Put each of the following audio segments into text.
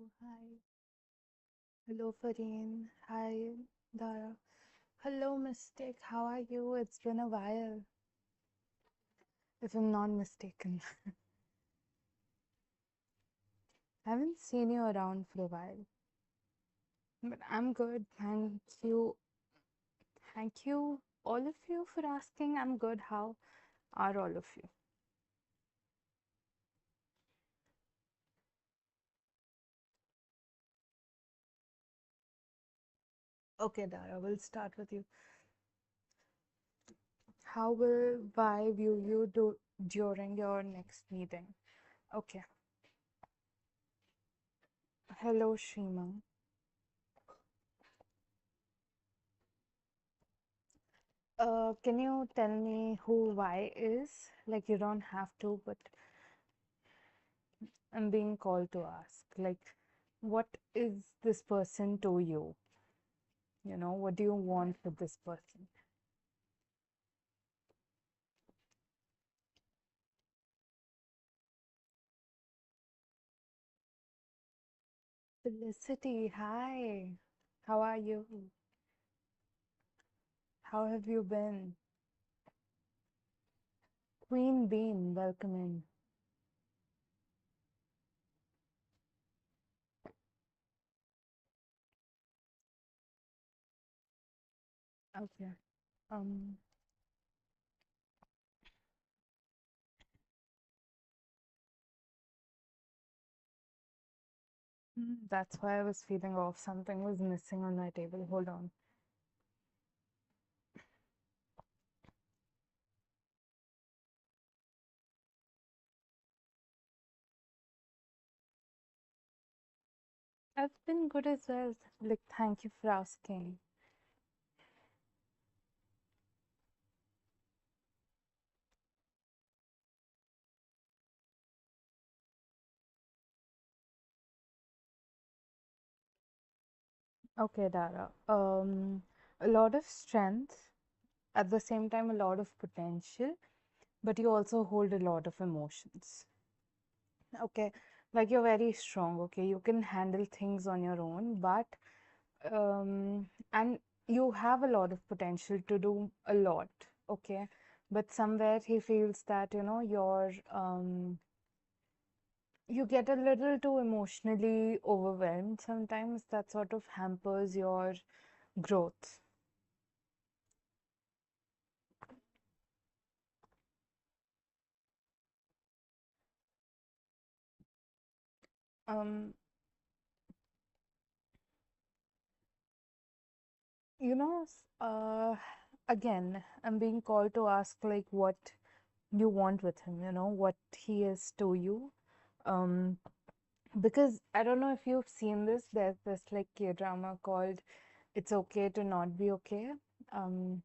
Hi. Hello, Fareen. Hi, Dara. Hello, Mystic. How are you? It's been a while, if I'm not mistaken. I haven't seen you around for a while, but I'm good. Thank you. Thank you, all of you, for asking. I'm good. How are all of you? Okay, Dara, we'll start with you. How will I view you during your next meeting? Okay. Hello, Shima. Can you tell me who Y is? Like, you don't have to, but I'm being called to ask. Like, what is this person to you? You know, what do you want with this person? Felicity, hi. How are you? How have you been? Queen Bean, welcome in. Okay. Um, that's why I was feeling off. Something was missing on my table. Hold on. I've been good as well. Like, thank you for asking. Okay, Dara. A lot of strength, at the same time, a lot of potential, but you also hold a lot of emotions. Okay, like you're very strong. Okay, you can handle things on your own, but and you have a lot of potential to do a lot. Okay, but somewhere he feels that you get a little too emotionally overwhelmed sometimes. That sort of hampers your growth. Um, You know, again, I'm being called to ask like what you want with him, what he is to you. Um, because I don't know if you've seen this, there's this like K-drama called It's Okay to Not Be Okay. Um,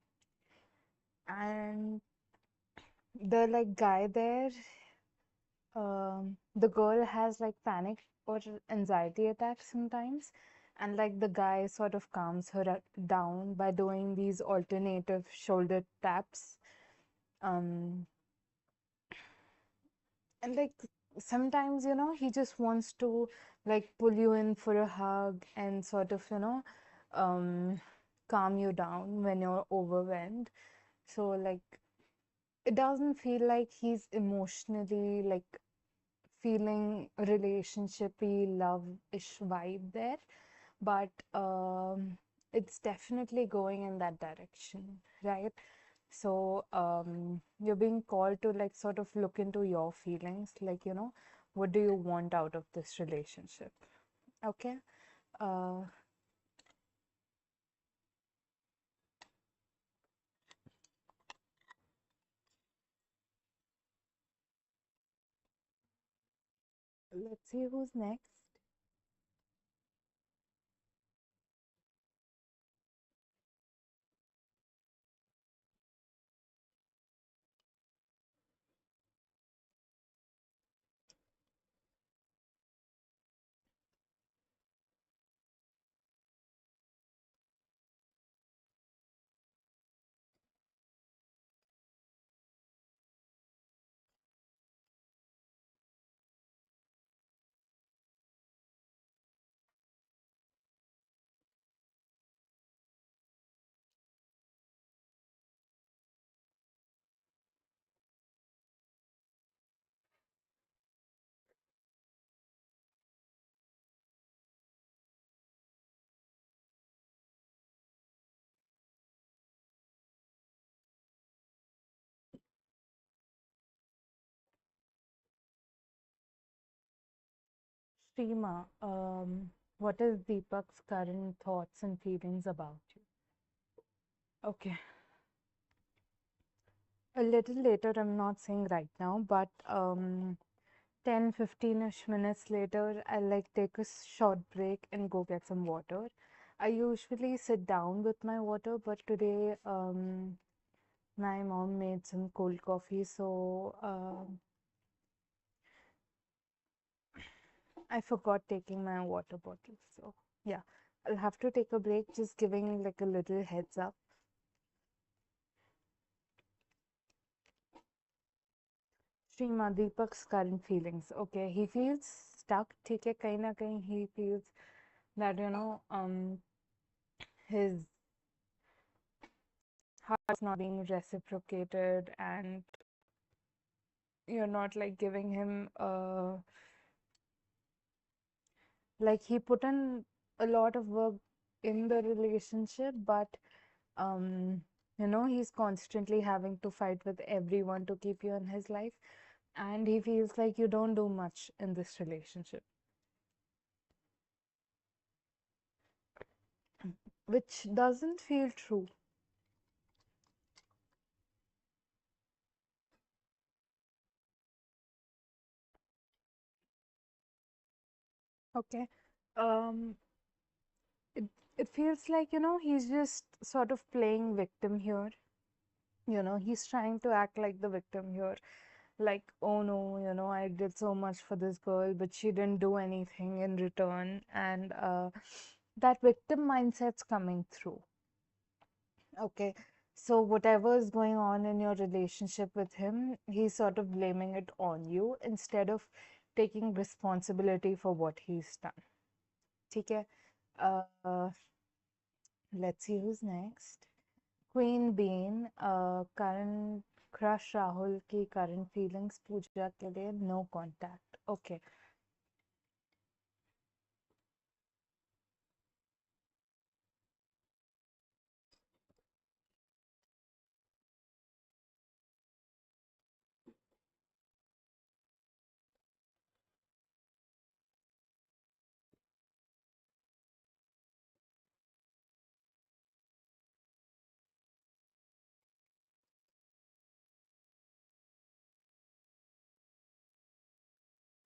and the like guy there, the girl has like panic or anxiety attacks sometimes, and like the guy sort of calms her down by doing these alternative shoulder taps. Um, and like sometimes, he just wants to like pull you in for a hug and sort of, um, calm you down when you're overwhelmed. So like it doesn't feel like he's emotionally like feeling relationshipy, love-ish vibe there, but it's definitely going in that direction, right? So you're being called to like sort of look into your feelings, like, what do you want out of this relationship? Okay. Uh, let's see who's next. Seema, what is Deepak's current thoughts and feelings about you? Okay, a little later, I'm not saying right now, but 10, 15-ish minutes later, I'll like take a short break and go get some water. I usually sit down with my water, but today my mom made some cold coffee, so I forgot taking my water bottle. So yeah, I'll have to take a break, just giving like a little heads up. Shrima, Deepak's current feelings. Okay, he feels stuck. ठीक है कहीं ना कहीं he feels that his heart's not being reciprocated, and you're not like giving him like he put in a lot of work in the relationship, but um he's constantly having to fight with everyone to keep you in his life, and he feels like you don't do much in this relationship, which doesn't feel true. Okay. um it it feels like he's just sort of playing victim here. He's trying to act like the victim here, like, oh no, I did so much for this girl, but she didn't do anything in return. And that victim mindset's coming through. Okay. So, whatever is going on in your relationship with him, he's sort of blaming it on you instead of taking responsibility for what he's done. Okay. Let's see who's next. Queen Bean, current crush Rahul की current feelings पूजा के लिए no contact. Okay.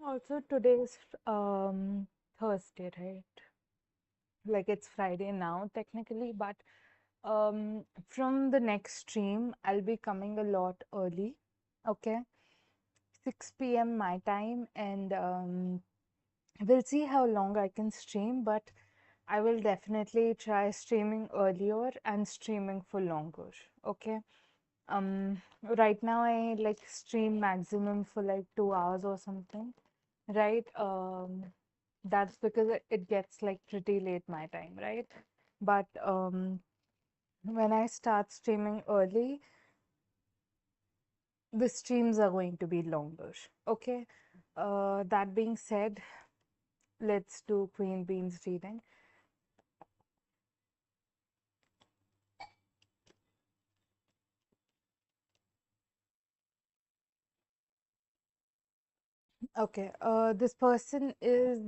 Also today's Thursday, right? Like it's Friday now technically, but from the next stream I'll be coming a lot early. Okay. 6 p.m. my time, and we'll see how long I can stream, but I will definitely try streaming earlier and streaming for longer. Okay. Right now I like stream maximum for like 2 hours or something, right? That's because it gets like pretty late my time, right? But when I start streaming early, the streams are going to be longer. Okay. That being said, let's do Queen Bean's reading. Okay. This person is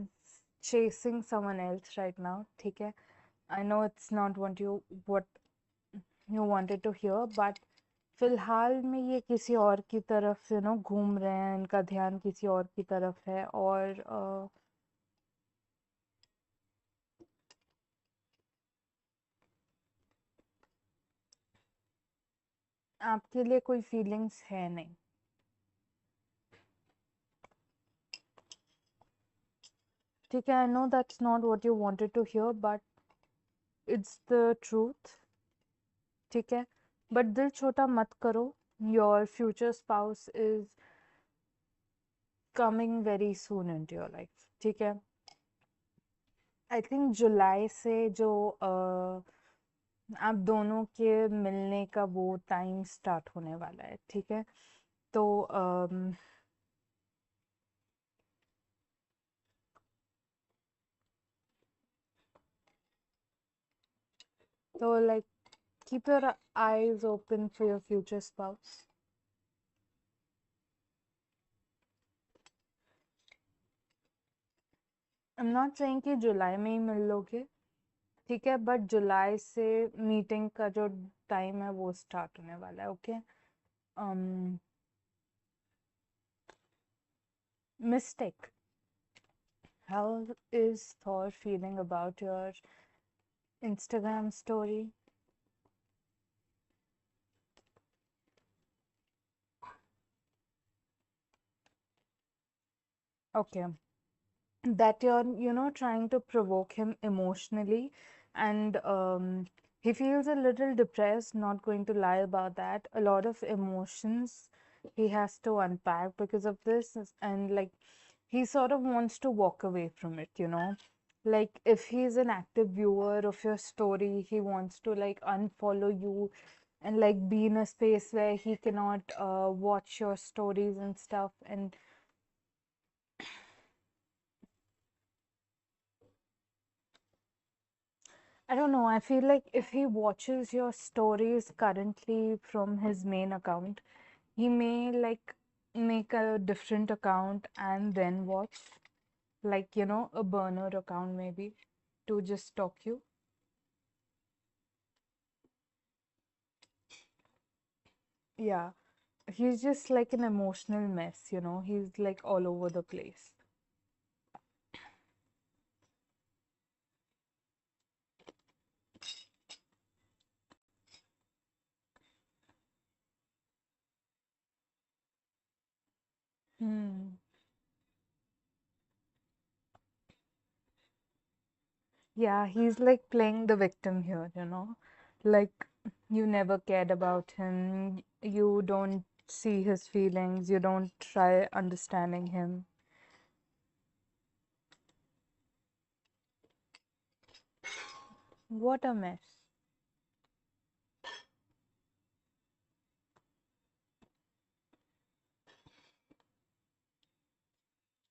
chasing someone else right now. Okay. I know it's not what you wanted to hear, but फिलहाल में ये किसी और की तरफ घूम रहे हैं, इनका ध्यान किसी और की तरफ है, और आपके लिए कोई फीलिंग्स है नहीं. ठीक है, I know that's not what you wanted to hear, but it's the truth. ठीक है, but दिल छोटा मत करो. Your future spouse is coming very soon into your life. ठीक है. I think जुलाई से जो आप दोनों के मिलने का वो टाइम स्टार्ट होने वाला है. ठीक है. तो like keep your eyes open for your future spouse. I am not saying कि जुलाई में ही मिल लोगे, ठीक है, बट जुलाई से मीटिंग का जो टाइम है वो स्टार्ट होने वाला है, okay. Mistake, how is Thor feeling about your Instagram story? Okay, that you're, trying to provoke him emotionally, and he feels a little depressed, not going to lie about that. A lot of emotions he has to unpack because of this, and like he sort of wants to walk away from it. Like if he's an active viewer of your story, he wants to like unfollow you and like be in a space where he cannot watch your stories and stuff. And I don't know, I feel like if he watches your stories currently from his main account, he may like make a different account and then watch, like, a burner account maybe to just stalk you. Yeah, he's just like an emotional mess. He's like all over the place. Hmm. Yeah, he's like playing the victim here. Like you never cared about him, you don't see his feelings, you don't try understanding him. What a mess.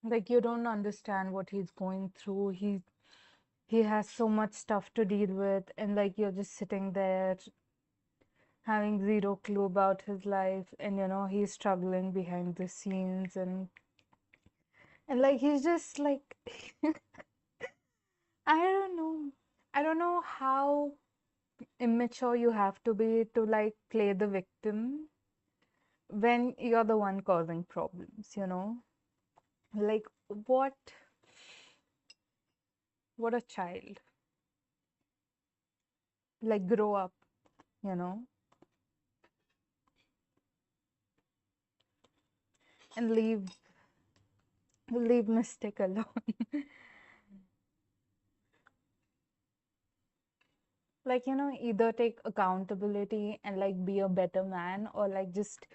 Like you don't understand what he's going through. He has so much stuff to deal with, and like you're just sitting there having zero clue about his life, and he's struggling behind the scenes, and like he's just like I don't know. I don't know how immature you have to be to like play the victim when you're the one causing problems. Like what a child. Like grow up, you know, and leave Mystic alone. Like, either take accountability and like be a better man, or like just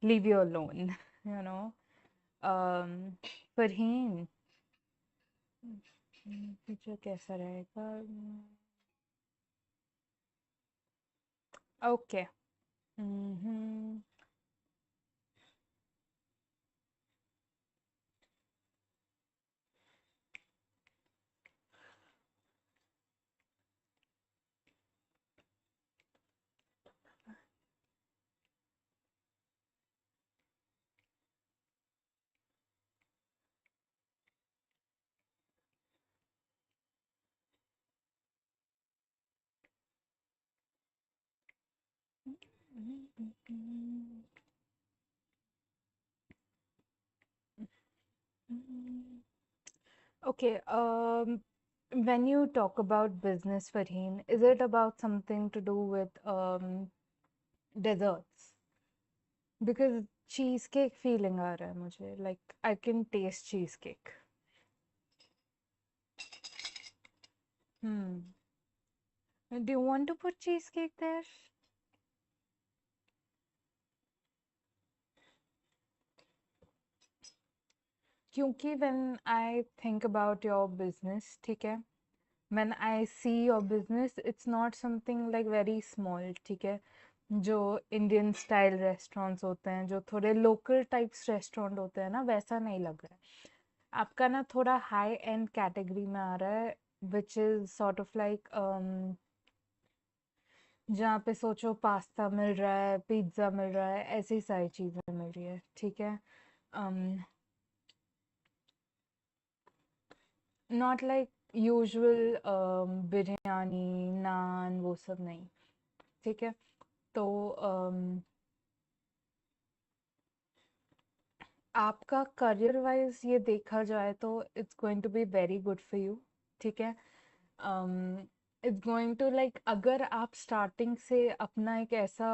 leave you alone, you know. Um, Farheen, future कैसा रहेगा? Okay. Hmm. Okay, when you talk about business, Farheen, is it about something to do with desserts? Because cheesecake feeling आ रहा है मुझे. Like I can taste cheesecake. Hmm. Do you want to put cheesecake there? क्योंकि when I think about your business, ठीक है, when I see your business, it's not something like very small, ठीक है, जो Indian style restaurants होते हैं, जो थोड़े लोकल टाइप्स रेस्टोरेंट होते हैं ना, वैसा नहीं लग रहा है आपका ना, थोड़ा हाई एंड कैटेगरी में आ रहा है, which is sort of like जहाँ पे सोचो पास्ता मिल रहा है, पिज्ज़ा मिल रहा है, ऐसी सारी चीज़ें मिल रही है, ठीक है। um, not like usual biryani naan वो सब नहीं, ठीक है। तो आपका करियर वाइज ये देखा जाए तो it's going to be very good for you, ठीक है। इट्स गोइंग टू लाइक, अगर आप स्टार्टिंग से अपना एक ऐसा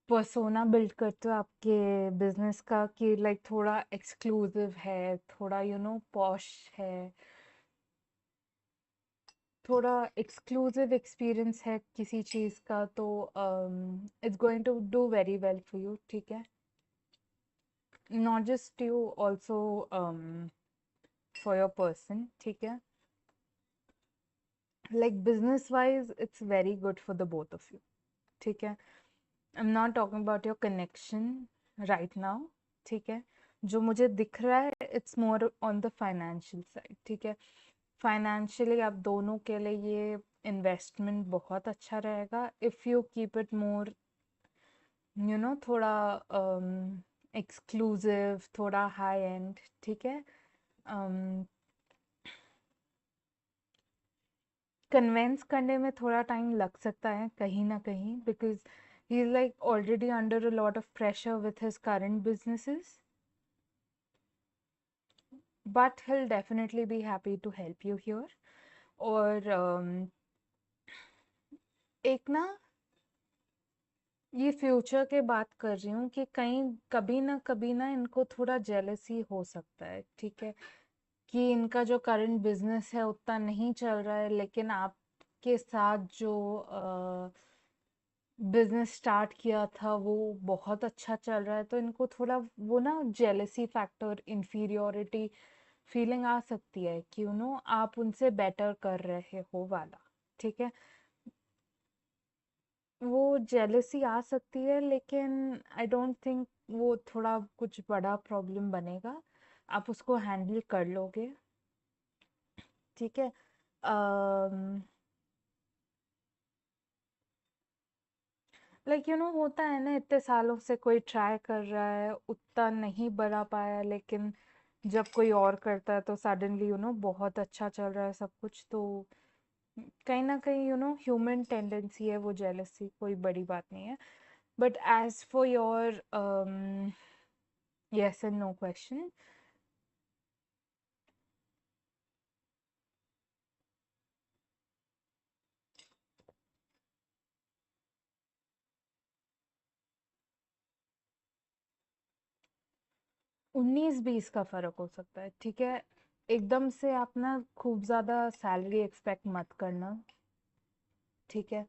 पर्सोना बिल्ड करते हो आपके बिजनेस का कि लाइक थोड़ा एक्सक्लूसिव है, थोड़ा पॉश है, थोड़ा एक्सक्लूसिव एक्सपीरियंस है किसी चीज़ का, तो it's going to do very well for you, ठीक है। Not just you, also for your person, ठीक है। Like business wise it's very good for the both of you, ठीक है। I am not talking about your connection right now, ठीक है। जो मुझे दिख रहा है it's more on the financial side, ठीक है। फाइनेंशियली आप दोनों के लिए ये इन्वेस्टमेंट बहुत अच्छा रहेगा if you keep it more थोड़ा एक्सक्लूसिव, थोड़ा हाई एंड, ठीक है। कन्विंस करने में थोड़ा टाइम लग सकता है कहीं ना कहीं, because he is like already under a lot of pressure with his current businesses, but he'll definitely be happy to help you here. और एक ये फ्यूचर के बात कर रही हूँ कि कहीं कभी ना इनको थोड़ा जेलसी हो सकता है, ठीक है। कि इनका जो करंट बिजनेस है उतना नहीं चल रहा है, लेकिन आपके साथ जो बिजनेस स्टार्ट किया था वो बहुत अच्छा चल रहा है, तो इनको थोड़ा वो जेलसी फैक्टर, इंफीरियोरिटी फीलिंग आ सकती है कि आप उनसे बेटर कर रहे हो वाला, ठीक है। वो जेलसी आ सकती है, लेकिन आई डोंट थिंक वो थोड़ा कुछ बड़ा प्रॉब्लम बनेगा, आप उसको हैंडल कर लोगे, ठीक है। लाइक होता है ना, इतने सालों से कोई ट्राई कर रहा है, उतना नहीं बढ़ा पाया, लेकिन जब कोई और करता है तो सडनली बहुत अच्छा चल रहा है सब कुछ, तो कहीं ना कहीं ह्यूमन टेंडेंसी है वो जेलसी, कोई बड़ी बात नहीं है। But as for your yes and no question, 19-20 का फर्क हो सकता है, ठीक है। एकदम से आप खूब ज्यादा सैलरी एक्सपेक्ट मत करना, ठीक है।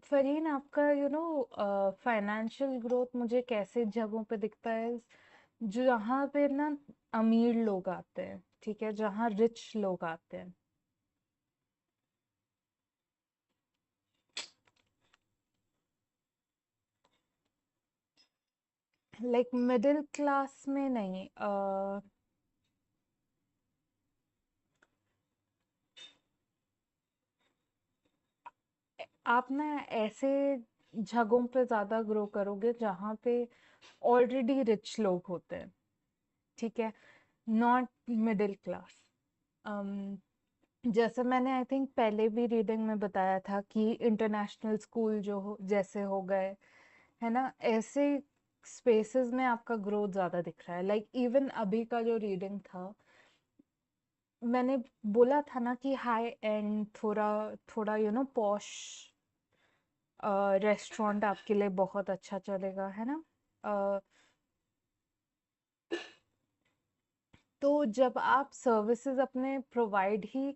फरहीन, आपका फाइनेंशियल ग्रोथ मुझे कैसे जगहों पे दिखता है, जहाँ पे अमीर लोग आते हैं, ठीक है, जहाँ रिच लोग आते हैं। लाइक मिडिल क्लास में नहीं, आप ऐसे जगहों पे ज्यादा ग्रो करोगे जहाँ पे ऑलरेडी रिच लोग होते हैं, ठीक है। Not middle class. जैसे मैंने आई थिंक पहले भी रीडिंग में बताया था कि इंटरनेशनल स्कूल जो जैसे हो गए, है ना, ऐसे स्पेसेस में आपका ग्रोथ ज्यादा दिख रहा है। लाइक इवन अभी का जो रीडिंग था, मैंने बोला था ना कि हाई एंड, थोड़ा थोड़ा पॉश रेस्टोरेंट आपके लिए बहुत अच्छा चलेगा, है ना। अ, तो जब आप सर्विसेज अपने प्रोवाइड ही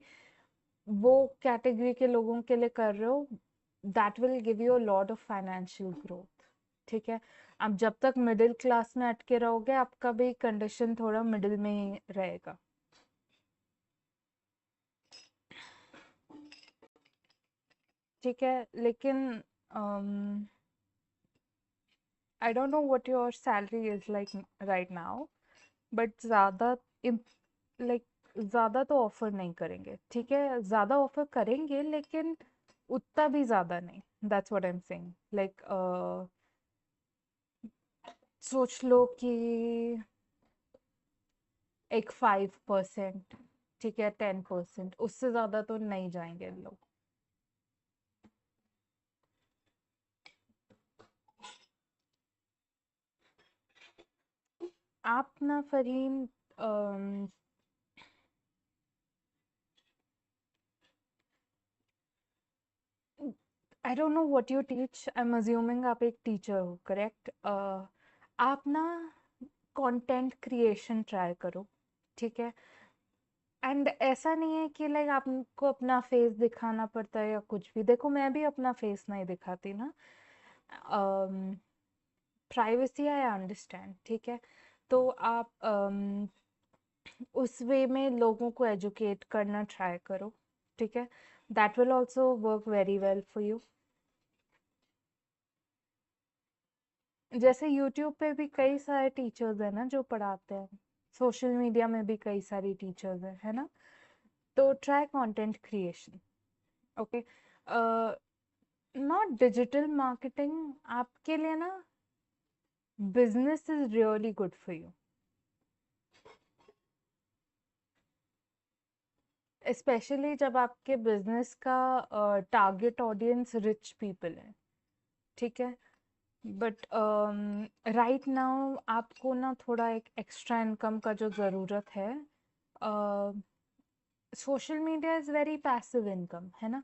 वो कैटेगरी के लोगों के लिए कर रहे हो, that will give you a lot of financial growth, ठीक है। आप जब तक मिडिल क्लास में अटके रहोगे, आपका भी कंडीशन थोड़ा मिडिल में ही रहेगा, ठीक है। लेकिन आई don't know what your salary is like right now, but like ज़्यादा तो ऑफर नहीं करेंगे, ठीक है। ज़्यादा ऑफर करेंगे, लेकिन उतना भी ज़्यादा नहीं, that's what I am saying. Like सोच लो कि एक 5%, ठीक है, 10%, उससे ज्यादा तो नहीं जाएंगे लोग। आप ना Fareen, I don't know what you teach, I am assuming आप एक टीचर हो, करेक्ट? आप ना कंटेंट क्रिएशन ट्राई करो, ठीक है? एंड ऐसा नहीं है कि लाइक आपको अपना फेस दिखाना पड़ता है या कुछ भी। देखो मैं भी अपना फेस नहीं दिखाती ना, प्राइवेसी आई अंडरस्टैंड, ठीक है? तो आप उस वे में लोगों को एजुकेट करना ट्राई करो, ठीक है? That will also work very well for you. जैसे यूट्यूब पे भी कई सारे टीचर्स हैं ना जो पढ़ाते हैं, सोशल मीडिया में भी कई सारी टीचर्स हैं, है ना? तो try content creation, okay? Not digital marketing, आपके लिए ना business is really good for you, specially जब आपके बिजनेस का टारगेट ऑडियंस रिच पीपल है, ठीक है? बट राइट नाउ आपको ना थोड़ा एक एक्स्ट्रा इनकम का जो ज़रूरत है। Social media is very passive income, है ना?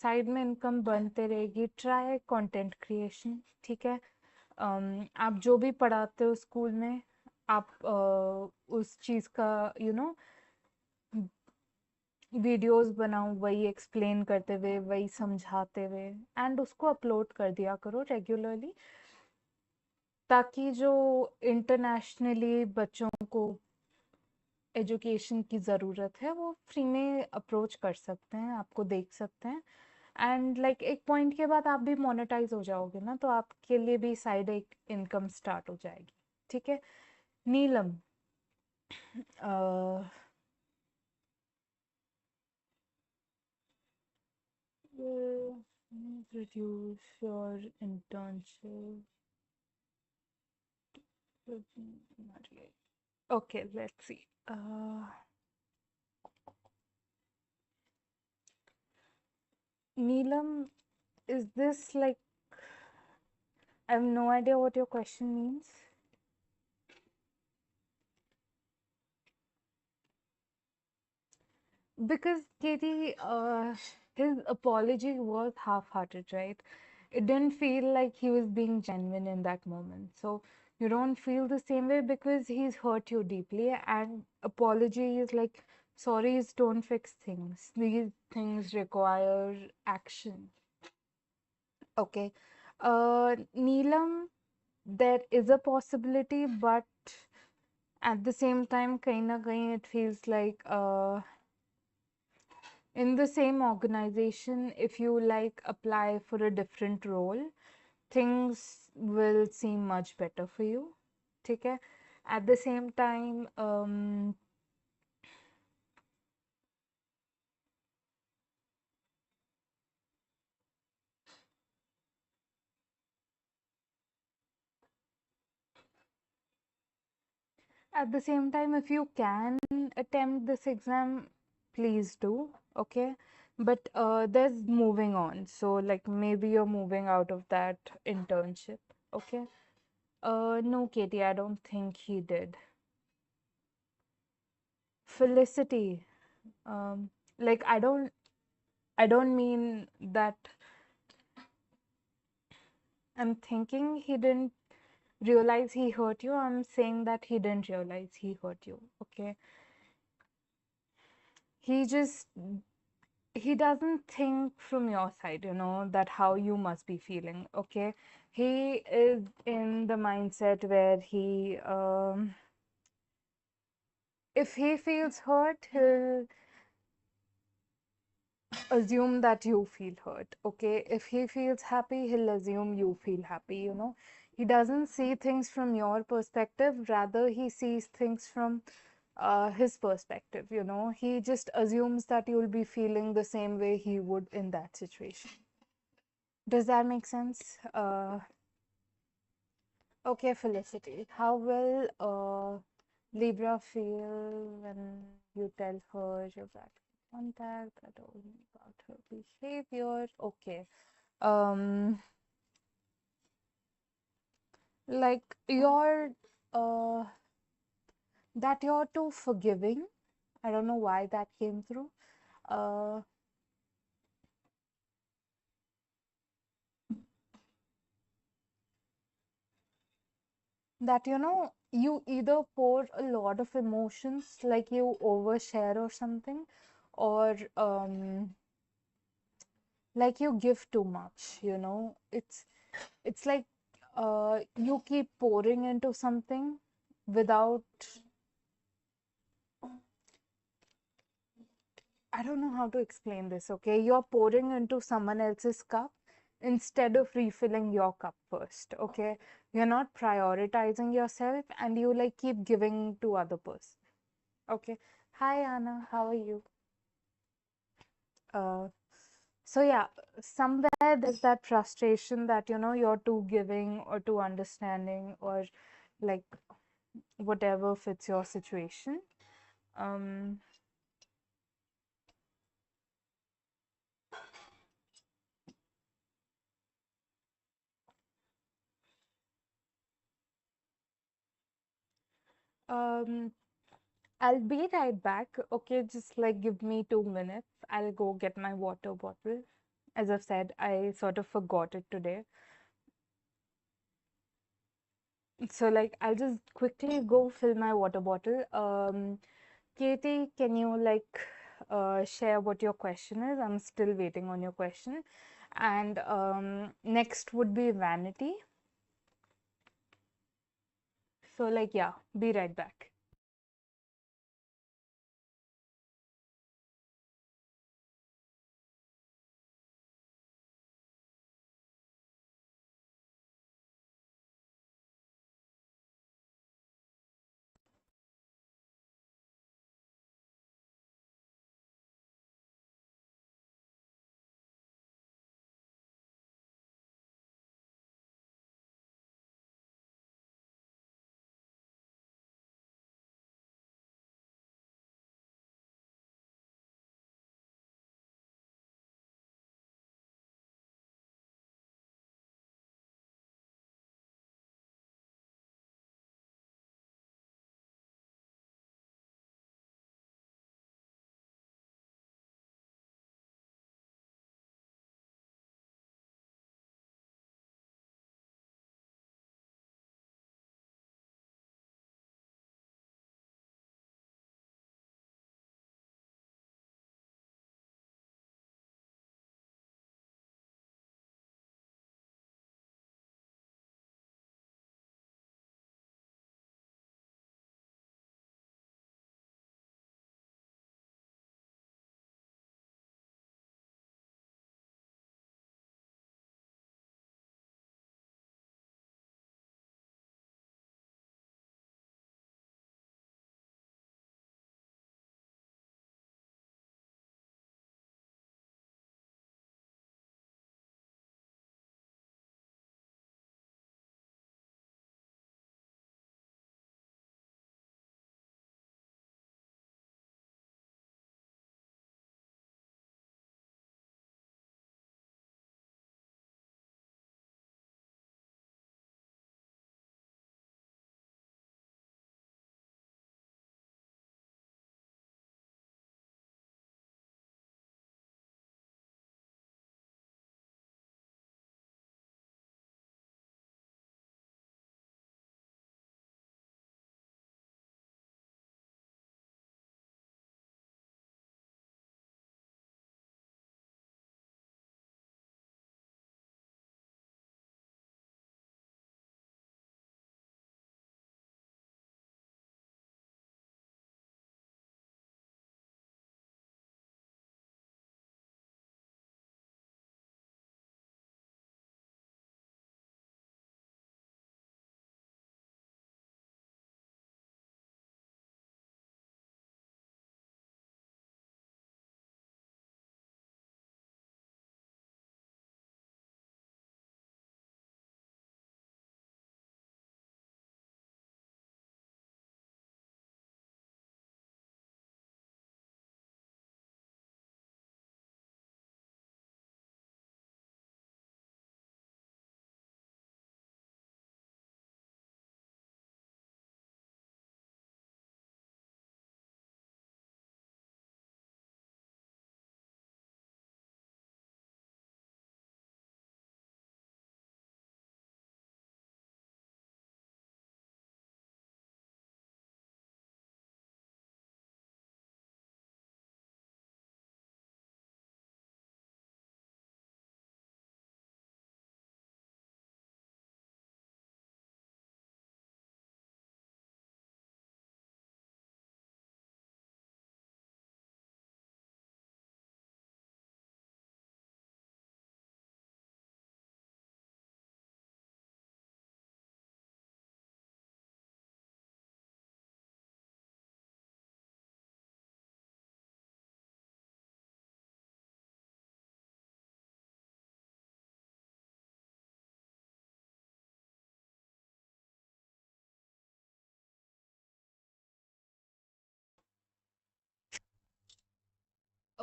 साइड में इनकम बनते रहेगी। ट्राई कंटेंट क्रिएशन, ठीक है? आप जो भी पढ़ाते हो स्कूल में, आप उस चीज़ का वीडियोस बनाओ, वही एक्सप्लेन करते हुए, वही समझाते हुए, एंड उसको अपलोड कर दिया करो रेगुलरली, ताकि जो इंटरनेशनली बच्चों को एजुकेशन की ज़रूरत है वो फ्री में अप्रोच कर सकते हैं, आपको देख सकते हैं। एंड लाइक एक पॉइंट के बाद आप भी मोनेटाइज हो जाओगे ना, तो आपके लिए भी साइड एक इनकम स्टार्ट हो जाएगी, ठीक है? नीलम, reduce your internship. Okay, let's see. Neelam, is this like, I have no idea what your question means. Because Katie, his apology was half-hearted, right? It didn't feel like he was being genuine in that moment. So you don't feel the same way because he's hurt you deeply. And apology is like, sorries don't fix things. These things require action. Okay. Neelam, there is a possibility, but at the same time, kahin na kahin, it feels like in the same organization, if you like apply for a different role, things will seem much better for you. ठीक है? At the same time, if you can attempt this exam, please do. Okay? But there's moving on. So like maybe you're moving out of that internship. Okay? No, Katie, I don't think he did. Felicity, um, like I don't mean that I'm thinking he didn't realize he hurt you. I'm saying that he didn't realize he hurt you. Okay. He just he doesn't think from your side, that how you must be feeling. Okay. He is in the mindset where if he feels hurt, he'll assume that you feel hurt. Okay, if he feels happy, he'll assume you feel happy. He doesn't see things from your perspective, rather he sees things from his perspective. He just assumes that you'll be feeling the same way he would in that situation. Does that make sense? Okay, Felicity, how will Libra feel when you tell her you're back in contact, that only about her behavior. Okay. Um, like uh that you're too forgiving. I don't know why that came through. Uh, that you either pour a lot of emotions, like you overshare or something, or like you give too much. It's like you keep pouring into something without, I don't know how to explain this, okay? You're pouring into someone else's cup instead of refilling your cup first, okay? You're not prioritizing yourself and you like keep giving to other person. Okay. Hi Anna, how are you? Uh, so yeah, somewhere there's that frustration that you're too giving or too understanding or like whatever fits your situation. Um, um, I'll be right back. Okay, just like give me 2 minutes. I'll go get my water bottle. As I've said, I sort of forgot it today. So like I'll just quickly go fill my water bottle. Katie, can you like share what your question is? I'm still waiting on your question. And next would be vanity. So like yeah, be right back.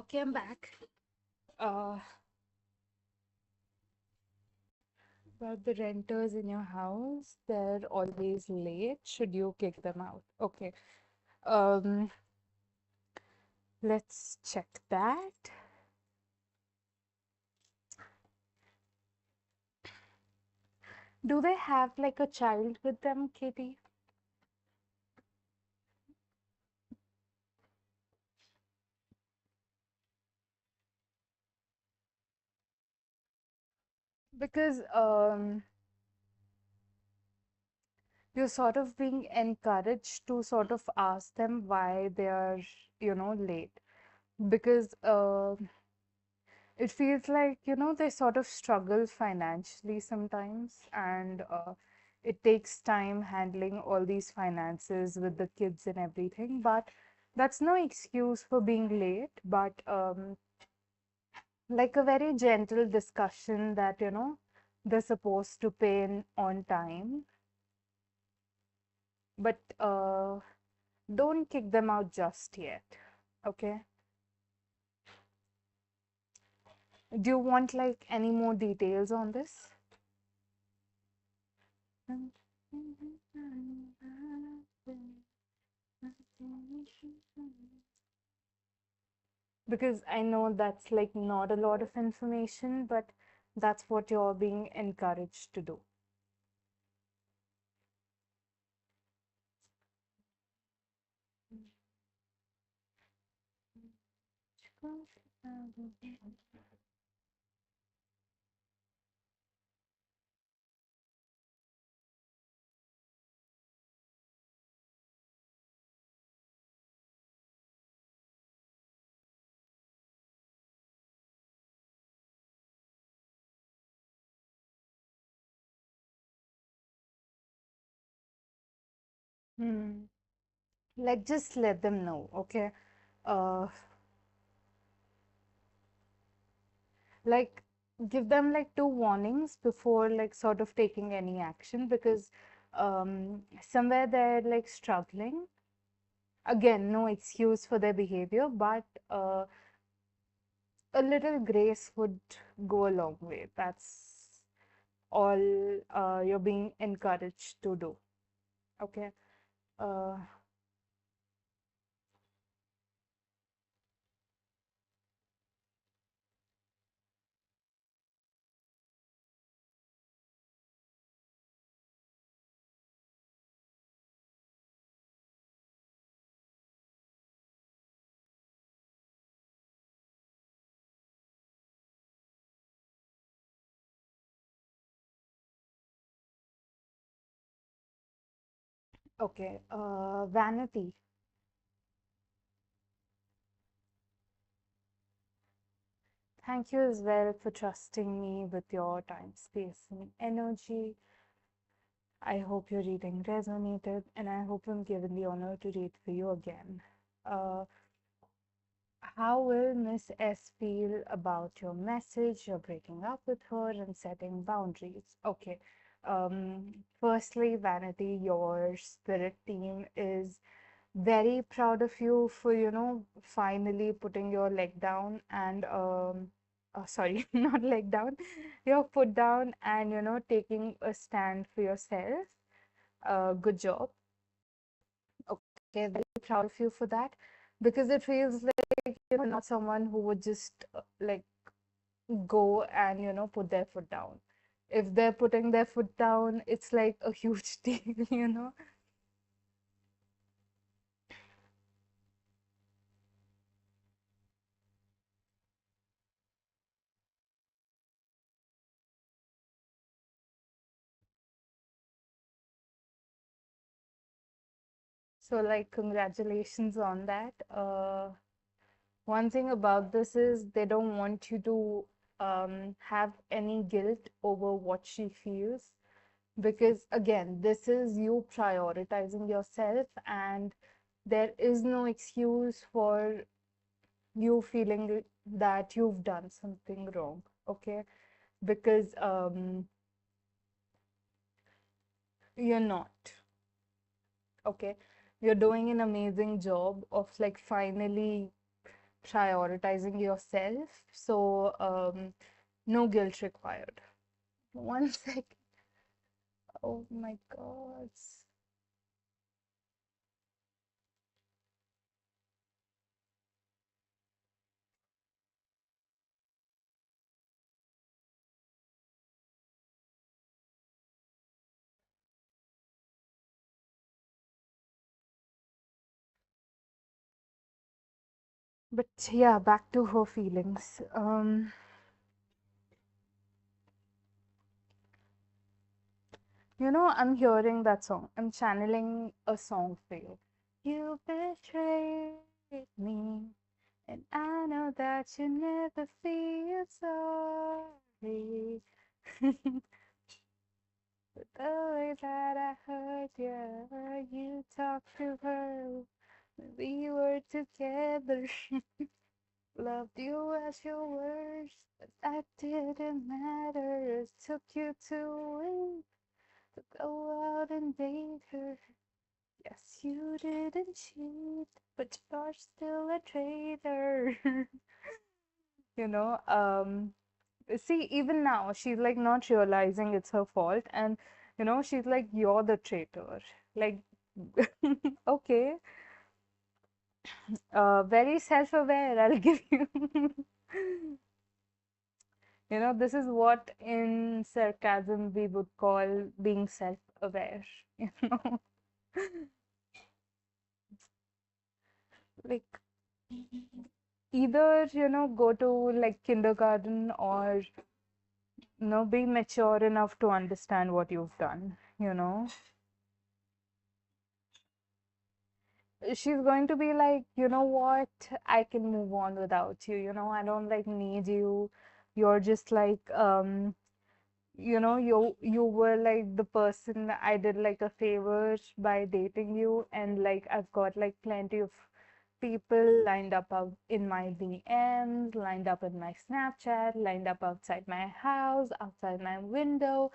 Okay, I'm back. Uh, about the renters in your house, they're always late. Should you kick them out? Okay. Um, let's check that. Do they have like a child with them, Katie? Because you're sort of being encouraged to sort of ask them why they are, late. Because it feels like, they sort of struggle financially sometimes, and it takes time handling all these finances with the kids and everything. But that's no excuse for being late, but like a very gentle discussion that, they're supposed to pay in on time, but don't kick them out just yet. Okay. Do you want like any more details on this? Because I know that's like not a lot of information, but that's what you're being encouraged to do. Hmm. Like just let them know, okay? Uh, like give them like two warnings before like sort of taking any action, because somewhere they're like struggling. Again, no excuse for their behavior, but a little grace would go a long way. That's all you're being encouraged to do. Okay. Uh, okay. Vanity. Thank you as well for trusting me with your time, space, and energy. I hope your reading resonated, and I hope I'm given the honor to read for you again. Uh, how will Miss S feel about your message? You're breaking up with her and setting boundaries. Okay. Firstly, Vanity, your spirit team is very proud of you for, finally putting your leg down and, sorry, not leg down, your foot down and, taking a stand for yourself. Good job. Okay, very proud of you for that, because it feels like you're not someone who would just like go and, put their foot down. If they're putting their foot down, it's like a huge deal. So, like, congratulations on that. One thing about this is they don't want you to have any guilt over what she feels, because, again, this is you prioritizing yourself, and there is no excuse for you feeling that you've done something wrong, okay? Because you're not, okay? You're doing an amazing job of like finally prioritizing yourself. So, no guilt required. One second. Oh my God. But yeah, back to her feelings. I'm hearing that song. I'm channeling a song for you. You betrayed me, and I know that you never feel sorry. But the way that I heard you talk to her when we were together. Loved you as your words, but that didn't matter. Took you to go out and date her. Yes, you didn't cheat, but you're still a traitor. you know, um, See, even now, she's like not realizing it's her fault, and she's like, you're the traitor. Like, okay, very self-aware, I'll give you. This is what in sarcasm we would call being self-aware, you know. Like, either, go to like kindergarten or, be mature enough to understand what you've done. She's going to be like, you know what, I can move on without you, I don't like need you. You're just like, you were like the person I did like a favor by dating you, and like I've got like plenty of people lined up out in my DMs, lined up in my Snapchat, lined up outside my house, outside my window,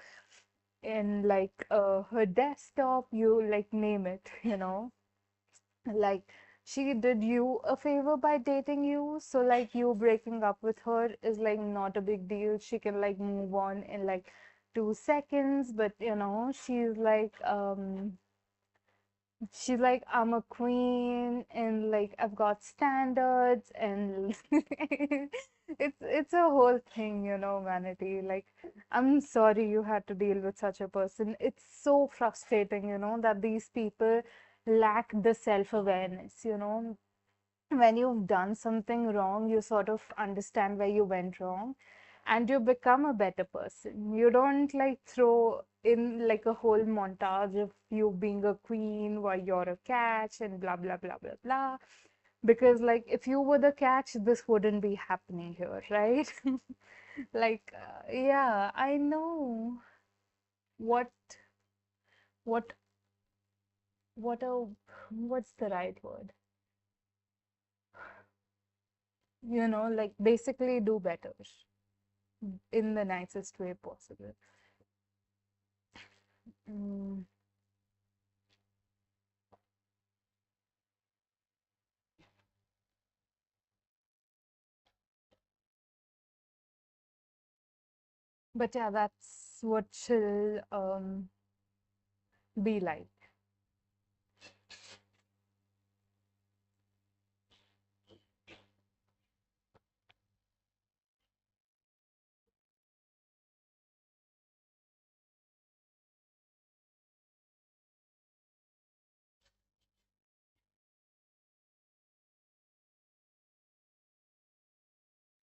in like her desktop, you like name it, like she did you a favor by dating you, so like you breaking up with her is like not a big deal. She can like move on in like 2 seconds, but she's like, I'm a queen and like I've got standards, and it's a whole thing, vanity. Like, I'm sorry you had to deal with such a person. It's so frustrating, that these people lack the self-awareness. When you've done something wrong, you sort of understand where you went wrong and you become a better person. You don't like throw in like a whole montage of you being a queen while you're a catch and blah, blah, blah, blah, blah. Because, like, if you were the catch, this wouldn't be happening here, right? Like, yeah, I know. What, what, what's the right word? Like basically do better in the nicest way possible. Mm, but yeah, that's what she'll be like.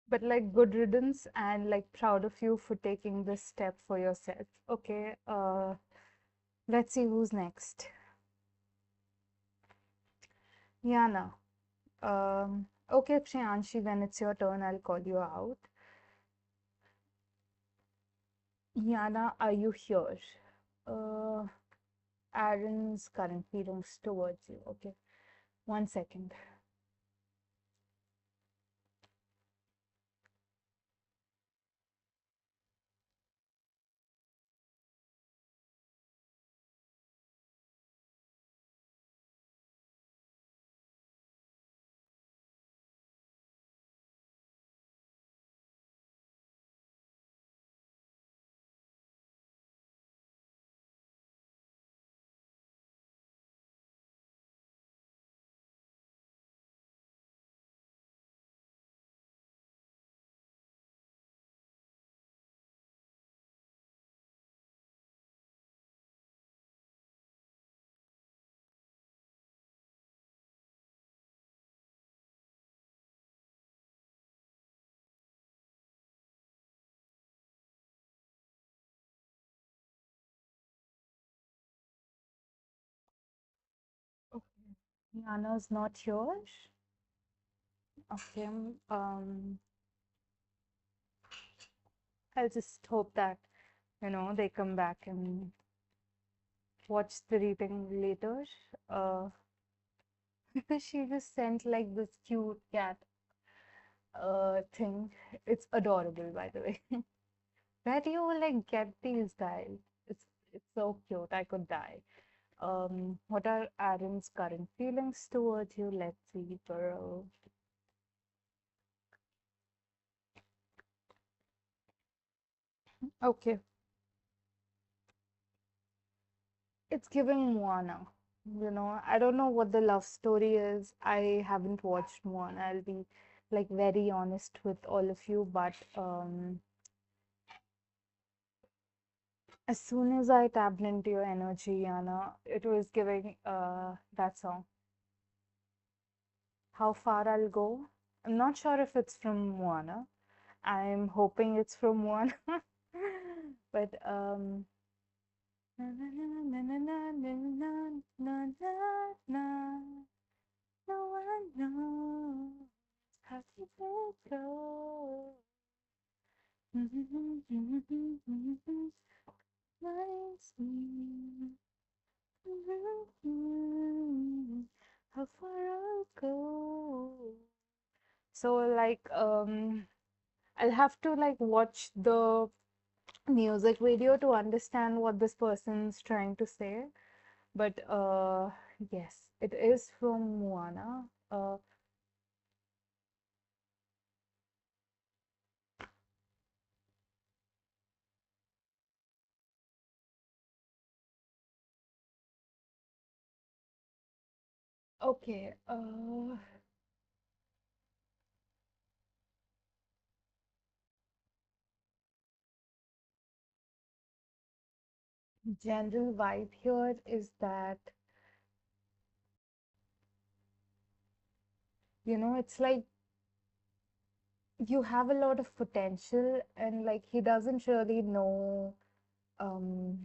But like good riddance, and like proud of you for taking this step for yourself. Okay, let's see who's next. Yana. Okay, Priyanshi, when it's your turn, I'll call you out. Yana, are you here? Uh, Aaron's current feelings towards you. Okay, 1 second. Anna's not here. Okay. I'll just hope that, they come back and watch the reading later. Uh, because she just sent like this cute cat thing. It's adorable, by the way. Where do you like get these guys? It's so cute. I could die. What are Aaron's current feelings towards you? Let's see, girl. Okay, it's giving Moana. I don't know what the love story is. I haven't watched Moana. I'll be like very honest with all of you, but as soon as I tapped into your energy, Yana, it was giving that song. How far I'll go. I'm not sure if it's from Moana. I'm hoping it's from Moana. But na na na na na na na na na na. No one knows how to let go. Reminds me how far I'll go. So like I'll have to like watch the music video to understand what this person's trying to say. But yes, it is from Moana. Okay, general vibe here is that, it's like you have a lot of potential and like he doesn't really know um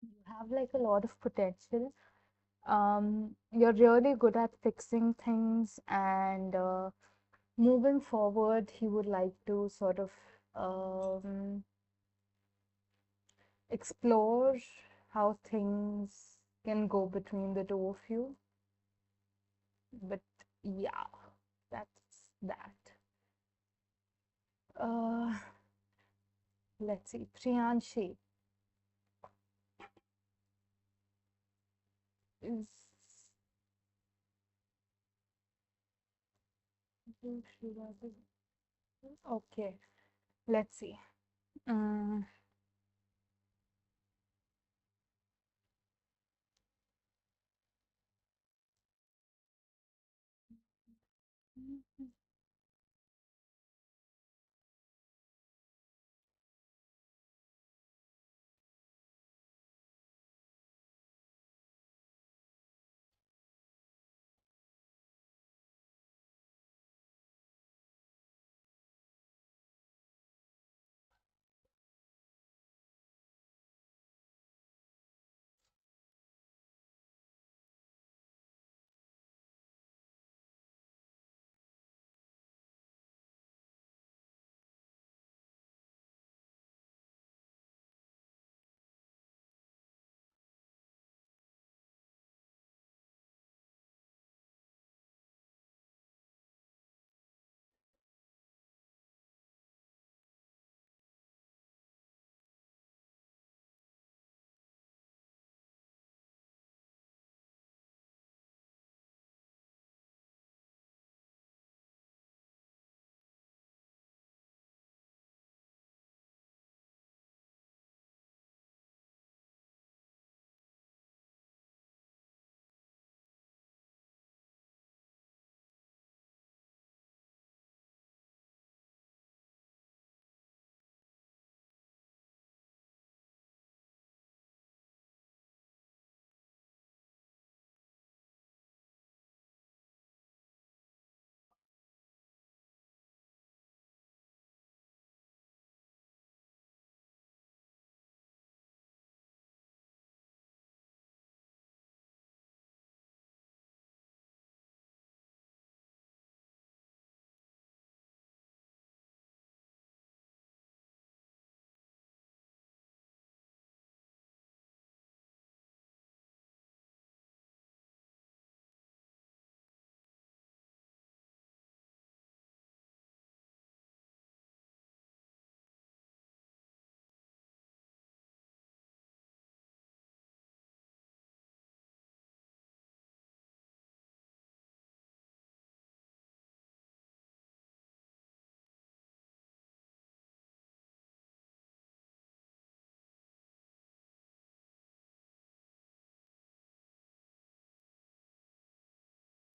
you have like a lot of potential. You're really good at fixing things and moving forward, he would like to sort of explore how things can go between the two of you. But yeah, that's that. Uh, let's see, Priyanshi is. Okay, let's see. Mm,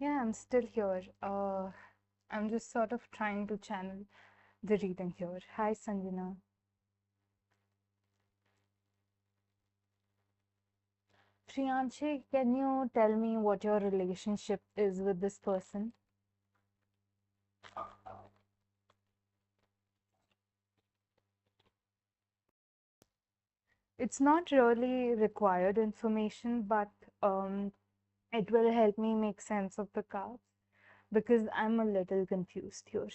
Yeah, I'm still here. I'm just sort of trying to channel the reading here. Hi, Sanjana. Priyanshi, can you tell me what your relationship is with this person? It's not really required information, but um, it will help me make sense of the cards because I'm a little confused here.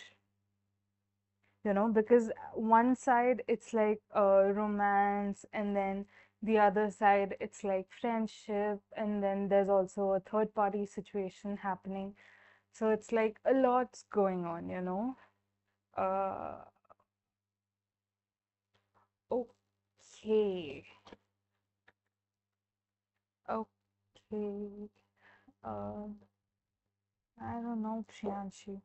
Because one side it's like romance, and then the other side it's like friendship, and then there's also a third party situation happening. So it's like a lot's going on. Uh, okay, okay. Uh, I don't know, Priyanshi.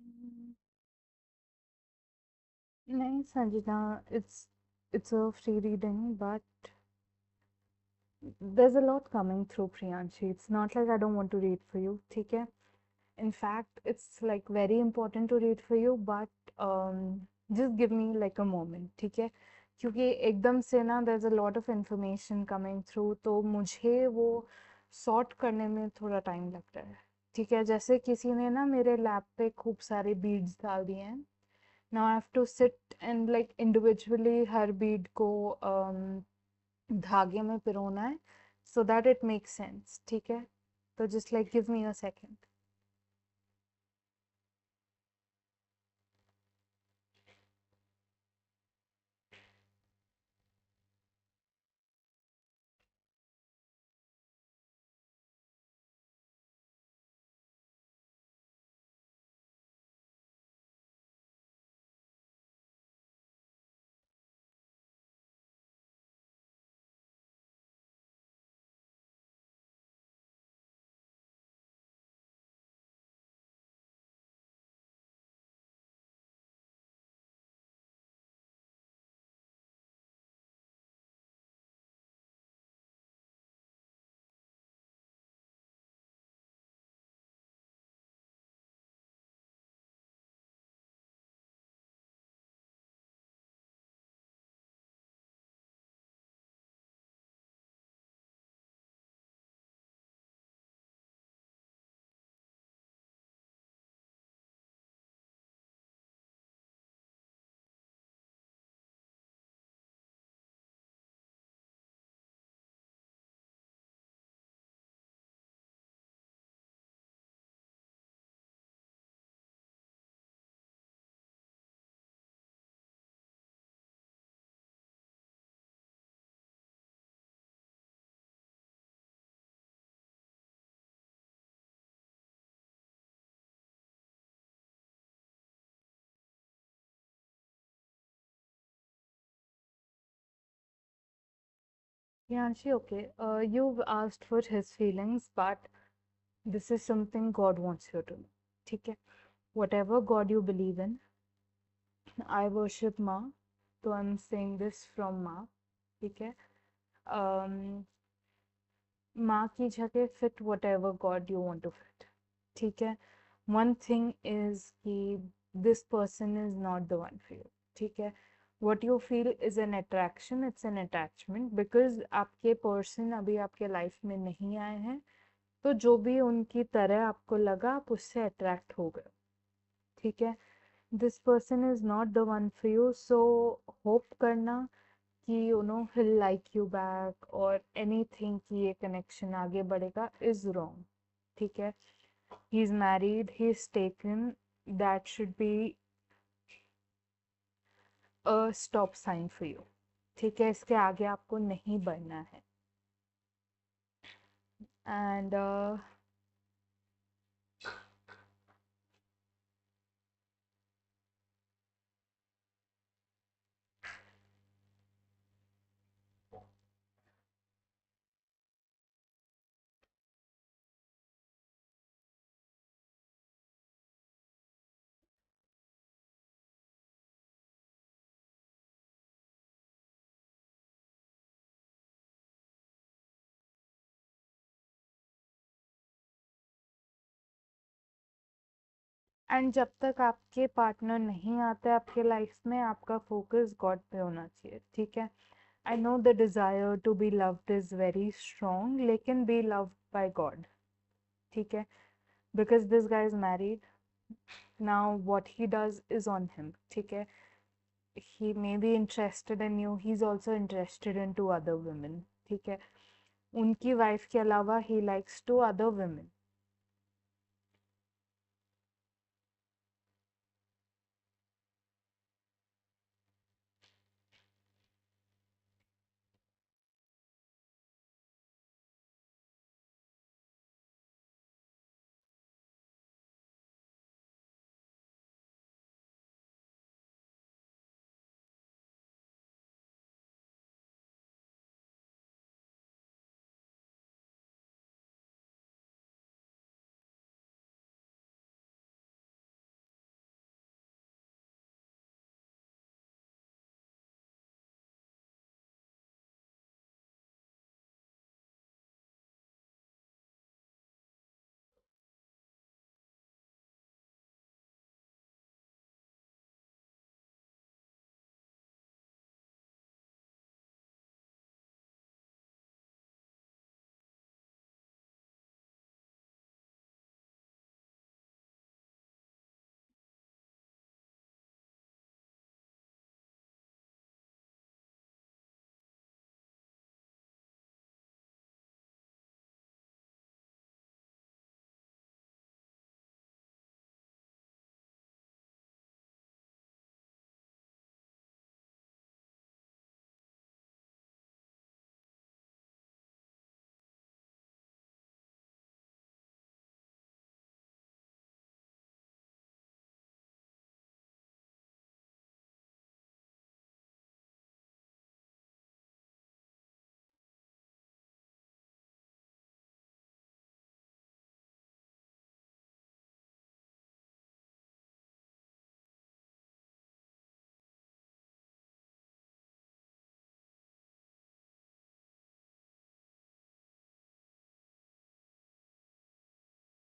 Mm, नहीं Sanjana, it's a free reading, but there's a lot coming through, Priyanshi. It's not like I don't want to read for you, ठीक है? In fact, it's like very important to read for you, but just give me like a moment, ठीक है? क्योंकि एकदम से ना there's a lot of information coming through, तो मुझे वो sort करने में थोड़ा टाइम लग रहा है, ठीक है? जैसे किसी ने ना मेरे लैप पे खूब सारे बीड्स डाल दिए हैं. Now I have to sit and like individually हर बीड को धागे में पिरोना है so that it makes sense, ठीक है? तो just like give me a second. Yeah, she okay. You've asked for his feelings, but this is something God wants you to know. ठीक है? Whatever God you believe in, I worship Ma, so I'm saying this from Ma. ठीक है? Um, Ma की जगह fit whatever God you want to fit. ठीक है? One thing is कि this person is not the one for you. ठीक है? What you feel is an attraction, it's an attachment because आपके person अभी आपके life में नहीं आए हैं, तो जो भी उनकी तरह आपको लगा आप उससे अट्रैक्ट हो गए, ठीक है? This person is not the one for you, so hope करना कि you know he'll like you back और एनीथिंग कि ये कनेक्शन आगे बढ़ेगा इज रॉन्ग, ठीक है? He is married, he is taken, that should be a stop sign for you, ठीक है? इसके आगे आपको नहीं बढ़ना है एंड जब तक आपके पार्टनर नहीं आते आपके लाइफ में आपका फोकस गॉड पे होना चाहिए, ठीक है? I know the desire to be loved is very strong, लेकिन be loved by God, ठीक है? Because this guy is married, now what he does is on him, ठीक है? He may be interested in you, he's also interested in two other women, ठीक है? उनकी wife के अलावा he likes two other women.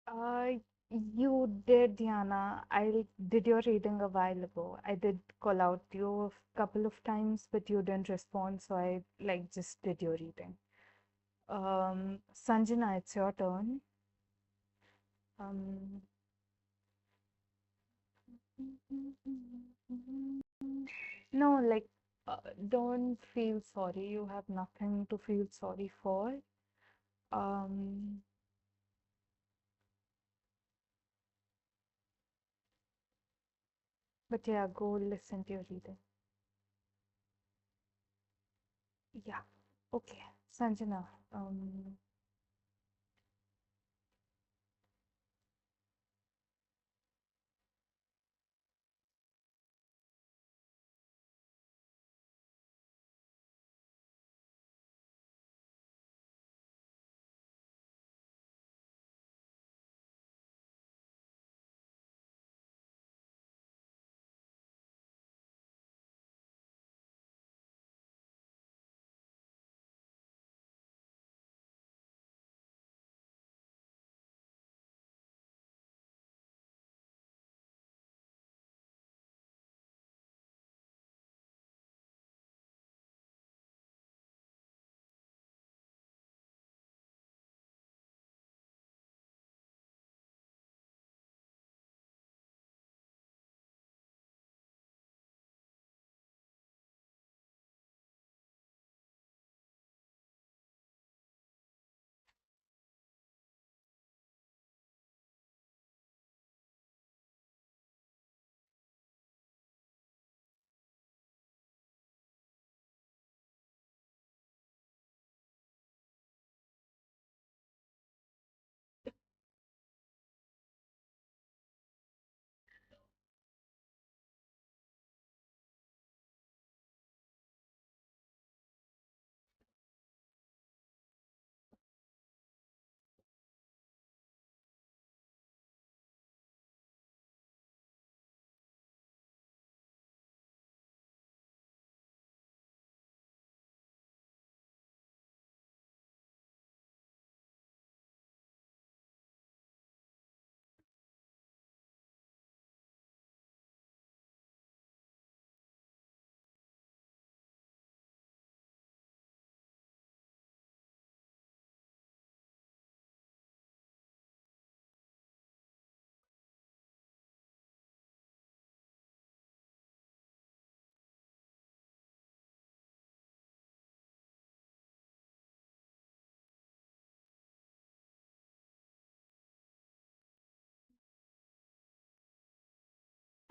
Uh, you did, Diana. I did your reading a while ago. I did call out to you a couple of times, but you didn't respond, so I like just did your reading. Sanjana, it's your turn. Um, no, like, don't feel sorry. You have nothing to feel sorry for. Um, but yeah, go listen to your reading. Yeah. Okay. Sanjana,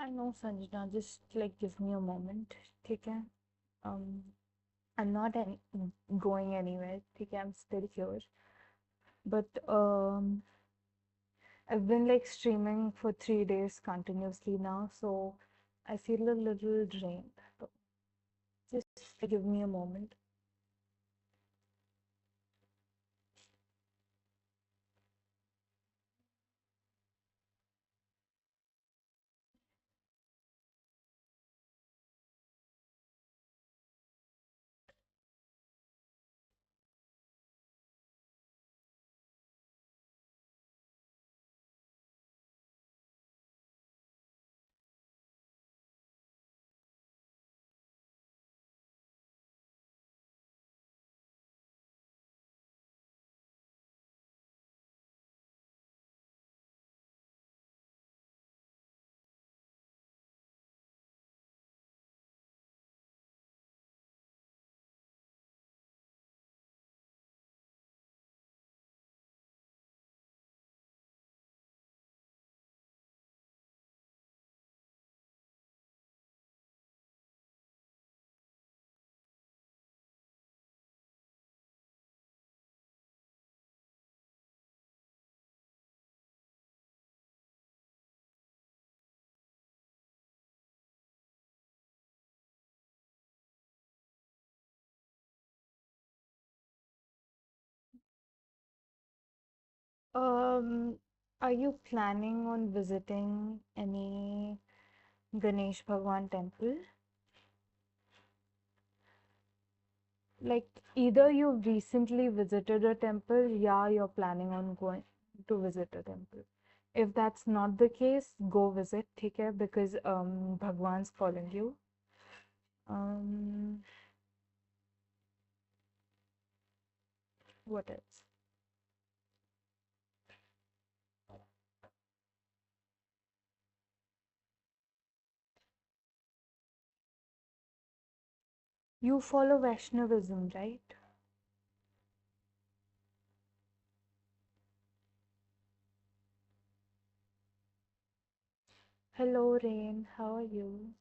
I know, Sanjana, just like give me a moment, ठीक है? Um, I'm not going anywhere, ठीक है? I'm still here. But I've been like streaming for 3 days continuously now, so I feel a little drained. So just give me a moment. Um, are you planning on visiting any Ganesh Bhagwan temple? Like either you recently visited a temple, yeah, you're planning on going to visit a temple. If that's not the case, go visit, ठीक है? Because Bhagwan's calling you. Um, what else? You follow Vaishnavism, right? Hello, Rain. How are you?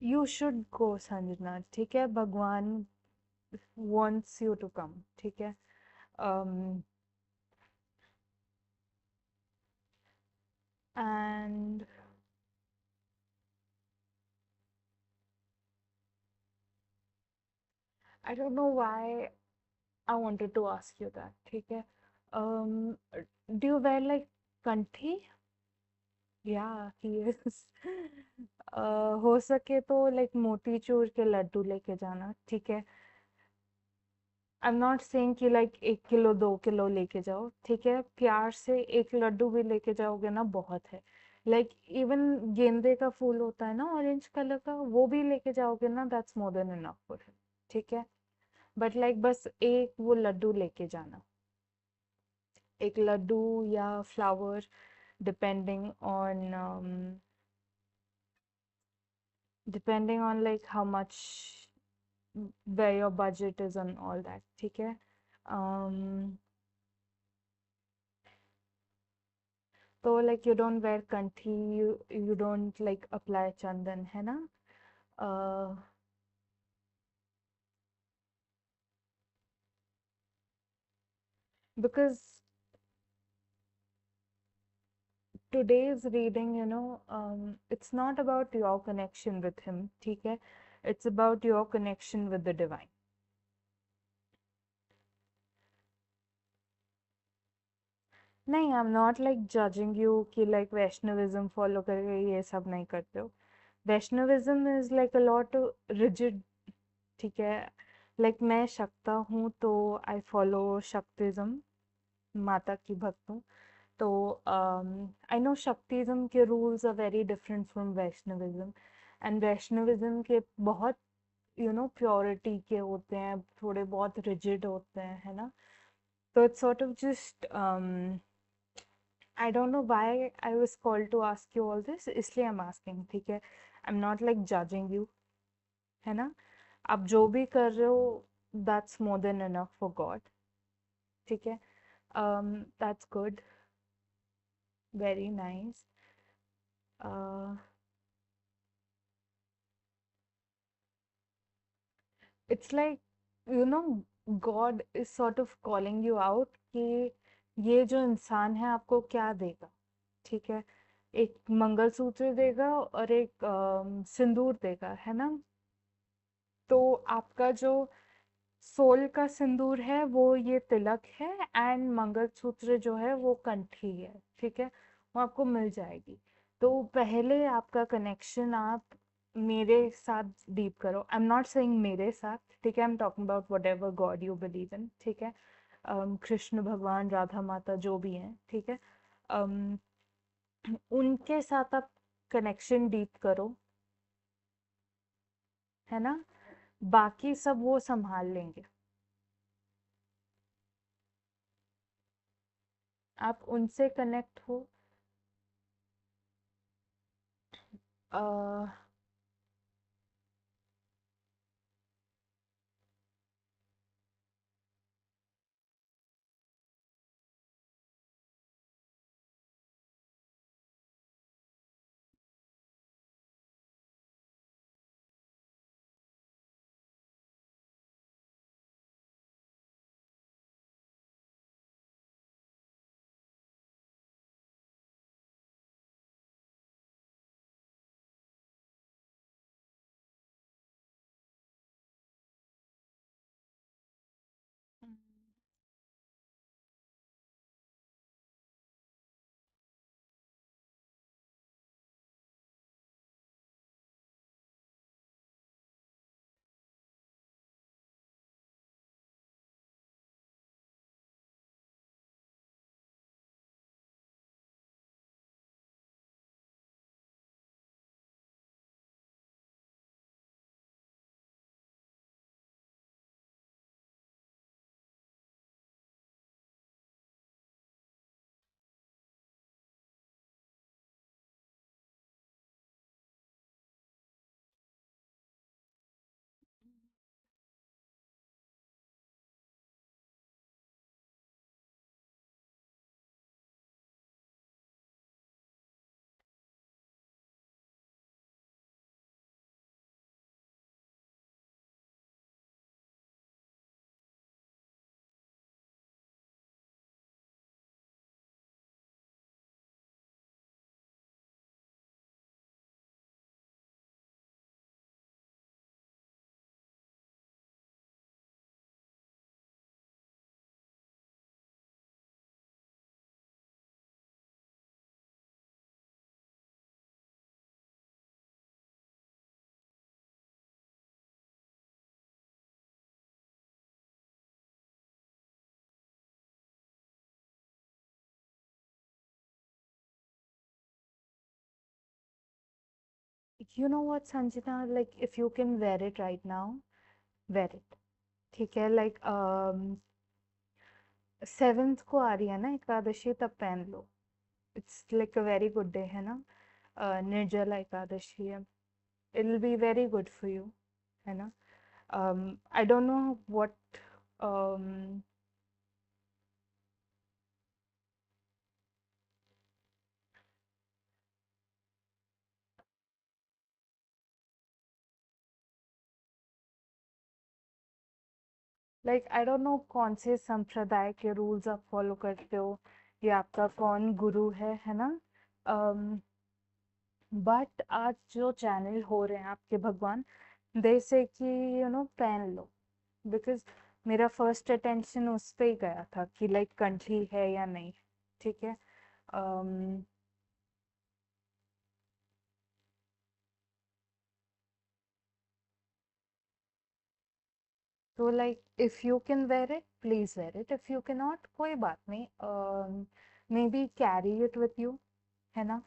You should go, Sanjana. ठीक है? Bhagwan wants you to come. ठीक है? Um, and I don't know why I wanted to ask you that. ठीक है? Um, do you wear like kanthi? Yeah, he is. हो सके तो like motichoor के लड्डू लेके जाना, ठीक है? आई एम नॉट सेइंग कि लाइक 1 किलो 2 किलो लेके जाओ, ठीक है? प्यार से एक लड्डू भी लेके जाओगे ना, बहुत है। लाइक इवन गेंदे का फूल होता है ना, ऑरेंज कलर का, वो भी लेके जाओगे ना, that's more than enough for him, ठीक है? बट लाइक बस एक वो लड्डू लेके जाना, एक लड्डू या flower, depending on like how much, where your budget is and all that, ठीक है? um तो like you don't wear kanthi, you don't like apply chandan, है ना? uh because today's reading, it's not about your connection with him, ठीक है? It's about your connection with the divine. नहीं, आई am not like judging you कि like Vaishnavism follow करके ये सब नहीं करते हो। Vaishnavism is like a lot rigid, ठीक है? लाइक मैं शक्ता हूँ तो आई फॉलो शक्तिज्म, माता की भक्त हूँ। तो आई नो शक्तिज्म के rules are very different from Vaishnavism, and Vaishnavism के बहुत प्योरिटी के होते हैं, थोड़े बहुत रिजिड होते हैं, है ना? So it's sort of just I don't know why I was called to ask you all this, इसलिए I'm asking, ठीक है? I'm not like judging you, है ना? आप जो भी कर रहे हो, that's more than enough for God, ठीक है? That's good, very nice. Uh, it's like, you know, God is sort of calling you out कि ये जो इंसान है आपको क्या देगा, ठीक है? एक मंगलसूत्र देगा और एक सिंदूर देगा, है ना? तो आपका जो सोल का सिंदूर है वो ये तिलक है, एंड मंगलसूत्र जो है वो कंठी है, ठीक है? वो आपको मिल जाएगी। तो पहले आपका कनेक्शन आप मेरे साथ डीप करो। आई एम नॉट सेइंग मेरे साथ, ठीक है? I am talking about what ever God you believe in, ठीक है? कृष्ण भगवान, राधा माता, जो भी हैं, ठीक है? um, उनके साथ आप कनेक्शन डीप करो, है ना? बाकी सब वो संभाल लेंगे। आप उनसे कनेक्ट हो। uh, you know what, Sanjita, like if you can wear it right now, wear it, ठीक है? Like 7th को आ रही है ना एकादशी, तब पहन लो। It's like a very good day, है ना? निर्जला एकादशी है। It will be very good for you, है ना? I don't know what like I don't know कौन से संप्रदाय के रूल्स आप फॉलो करते हो, या आपका कौन गुरु है ना? बट आज जो चैनल हो रहे हैं आपके भगवान, दे से कि यू नो पहन लो, बिकॉज मेरा फर्स्ट अटेंशन उस पे ही गया था कि लाइक कंट्री है या नहीं, ठीक है? um, तो like if you can wear it, please wear it. If you can not, कोई बात नहीं, maybe carry it with you, है ना?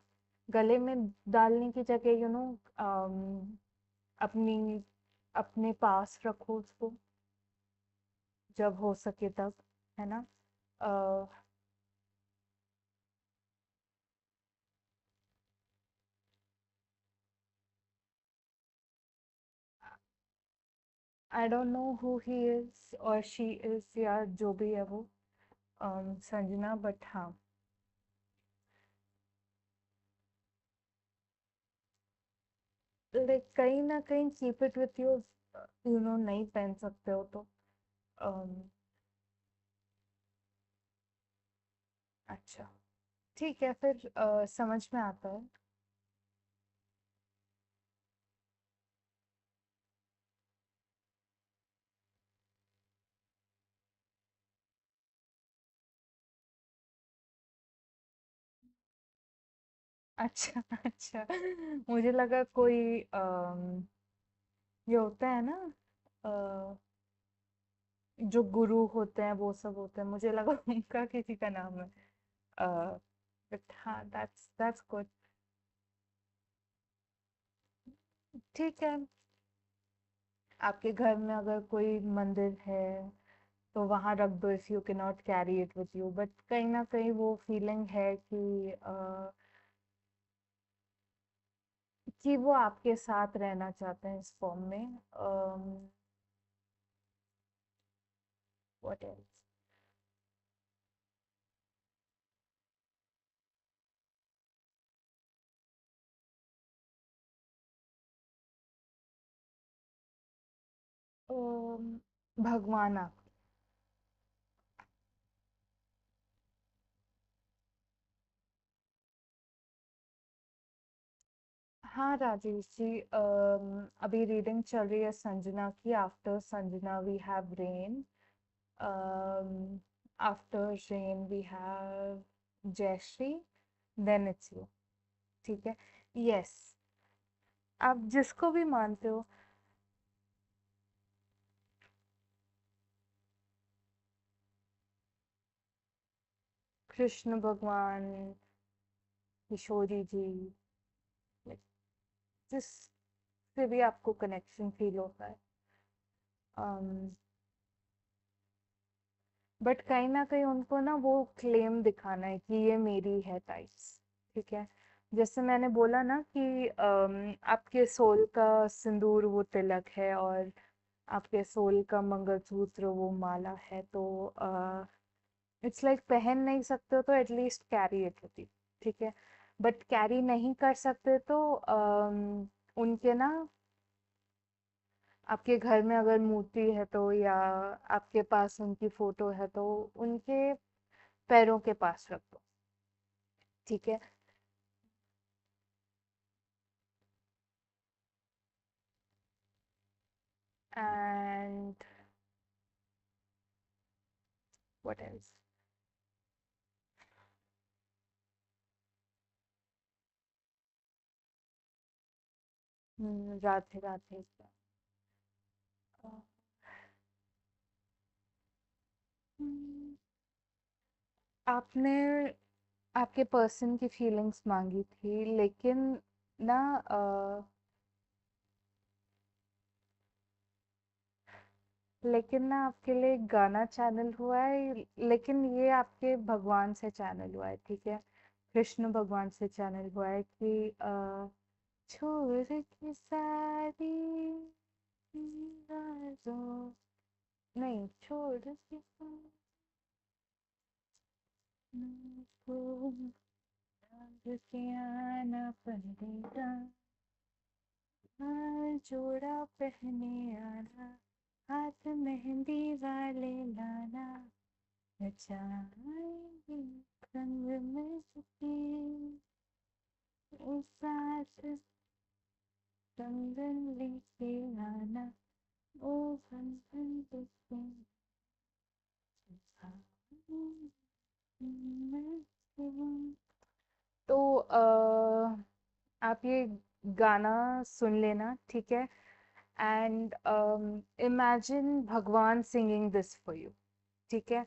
गले में डालने की जगह, यू नो, अपनी अपने पास रखो उसको, जब हो सके तब, है ना? uh, I don't know who he is or she is या जो भी है वो संजना, but हाँ, लाइक कहीं ना कहीं keep it with you, you know नहीं पहन सकते हो तो um, अच्छा, ठीक है फिर, समझ में आता है। अच्छा अच्छा, मुझे लगा कोई ये होता है ना, अ, जो गुरु होते हैं वो सब होते हैं, मुझे लगा उनका किसी का नाम है। बट हाँ, दैट्स गुड। ठीक है, आपके घर में अगर कोई मंदिर है तो वहां रख दो, if you can not carry it with you, but कहीं ना कहीं वो फीलिंग है कि वो आपके साथ रहना चाहते हैं इस फॉर्म में। What else? भगवान आप। हाँ राजेश जी, अभी रीडिंग चल रही है संजना की। After Sanjana we have Rain, after Rain we have Jayshree, then it's you. ठीक है, यस, आप जिसको भी मानते हो। कृष्ण भगवान, किशोरी जी, like, जिससे भी आपको कनेक्शन फील होता है। बट कहीं ना कहीं उनको ना वो क्लेम दिखाना है कि ये मेरी है टाइप्स। ठीक है, जैसे मैंने बोला ना कि आपके सोल का सिंदूर वो तिलक है, और आपके सोल का मंगलसूत्र वो माला है, तो इट्स लाइक पहन नहीं सकते हो तो at least carry it with you. ठीक है, बट कैरी नहीं कर सकते तो उनके ना, आपके घर में अगर मूर्ति है तो, या आपके पास उनकी फोटो है तो उनके पैरों के पास रख दो। ठीक है, and what else? Radhe Radhe. Hmm, आपने आपके पर्सन की फीलिंग्स मांगी थी, लेकिन ना लेकिन ना आपके लिए एक गाना चैनल हुआ है, लेकिन ये आपके भगवान से चैनल हुआ है। ठीक है, कृष्ण भगवान से चैनल हुआ है कि छोड़ के सारी राजों, नहीं, छोड़ के सारी को याद के आना पड़ेगा, हार जोड़ा पहने आना, हाथ मेहंदी वाले लाना, नचाएंगे संग में सखी, उस साथ कंगन लेके आना, ओ कंगन लेके तो आप ये गाना सुन लेना। ठीक है, एंड इमेजिन भगवान सिंगिंग दिस फॉर यू। ठीक है,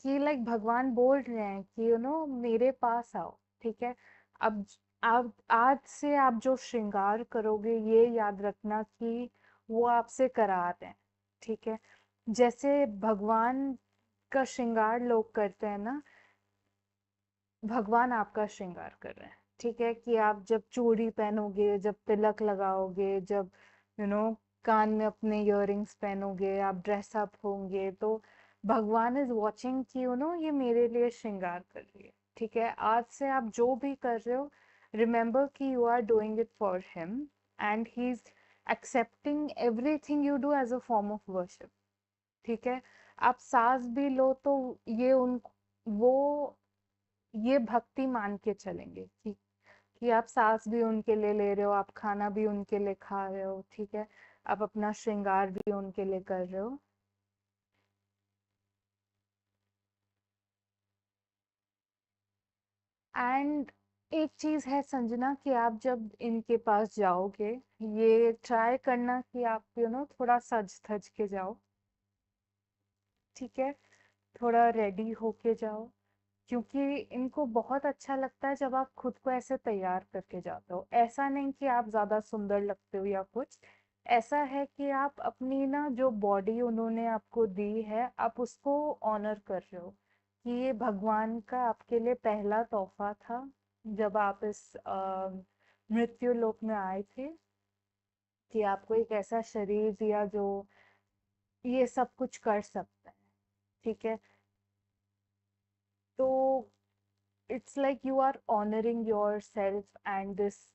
कि लाइक भगवान बोल रहे हैं कि यू नो मेरे पास आओ। ठीक है, अब आप आज से आप जो श्रृंगार करोगे ये याद रखना कि वो आपसे करा रहे हैं। ठीक है, जैसे भगवान का श्रृंगार लोग करते हैं ना, भगवान आपका श्रृंगार कर रहे हैं। ठीक है, कि आप जब चूड़ी पहनोगे, जब तिलक लगाओगे, जब यू नो कान में अपने इयररिंग्स पहनोगे, आप ड्रेस अप होंगे, तो भगवान इज वॉचिंग कि ये मेरे लिए श्रृंगार कर रही है। ठीक है, आज से आप जो भी कर रहे हो, रिमेंबर कि you are doing it for him, and he is accepting everything you do as a form of worship. ठीक है, आप सांस भी लो तो ये उन वो ये भक्ति मान के चलेंगे कि आप सांस भी उनके लिए ले रहे हो, आप खाना भी उनके लिए खा रहे हो। ठीक है, आप अपना श्रृंगार भी उनके लिए कर रहे हो। एंड एक चीज है संजना, कि आप जब इनके पास जाओगे, ये ट्राई करना कि आप थोड़ा सज धज के जाओ। ठीक है, थोड़ा रेडी होके जाओ, क्योंकि इनको बहुत अच्छा लगता है जब आप खुद को ऐसे तैयार करके जाते हो। ऐसा नहीं कि आप ज्यादा सुंदर लगते हो या कुछ, ऐसा है कि आप अपनी ना जो बॉडी उन्होंने आपको दी है, आप उसको ऑनर कर रहे हो, कि ये भगवान का आपके लिए पहला तोहफा था जब आप इस मृत्यु लोक में आए थे, कि आपको एक ऐसा शरीर दिया जो ये सब कुछ कर सकता है। ठीक है, तो it's like you are honoring yourself and this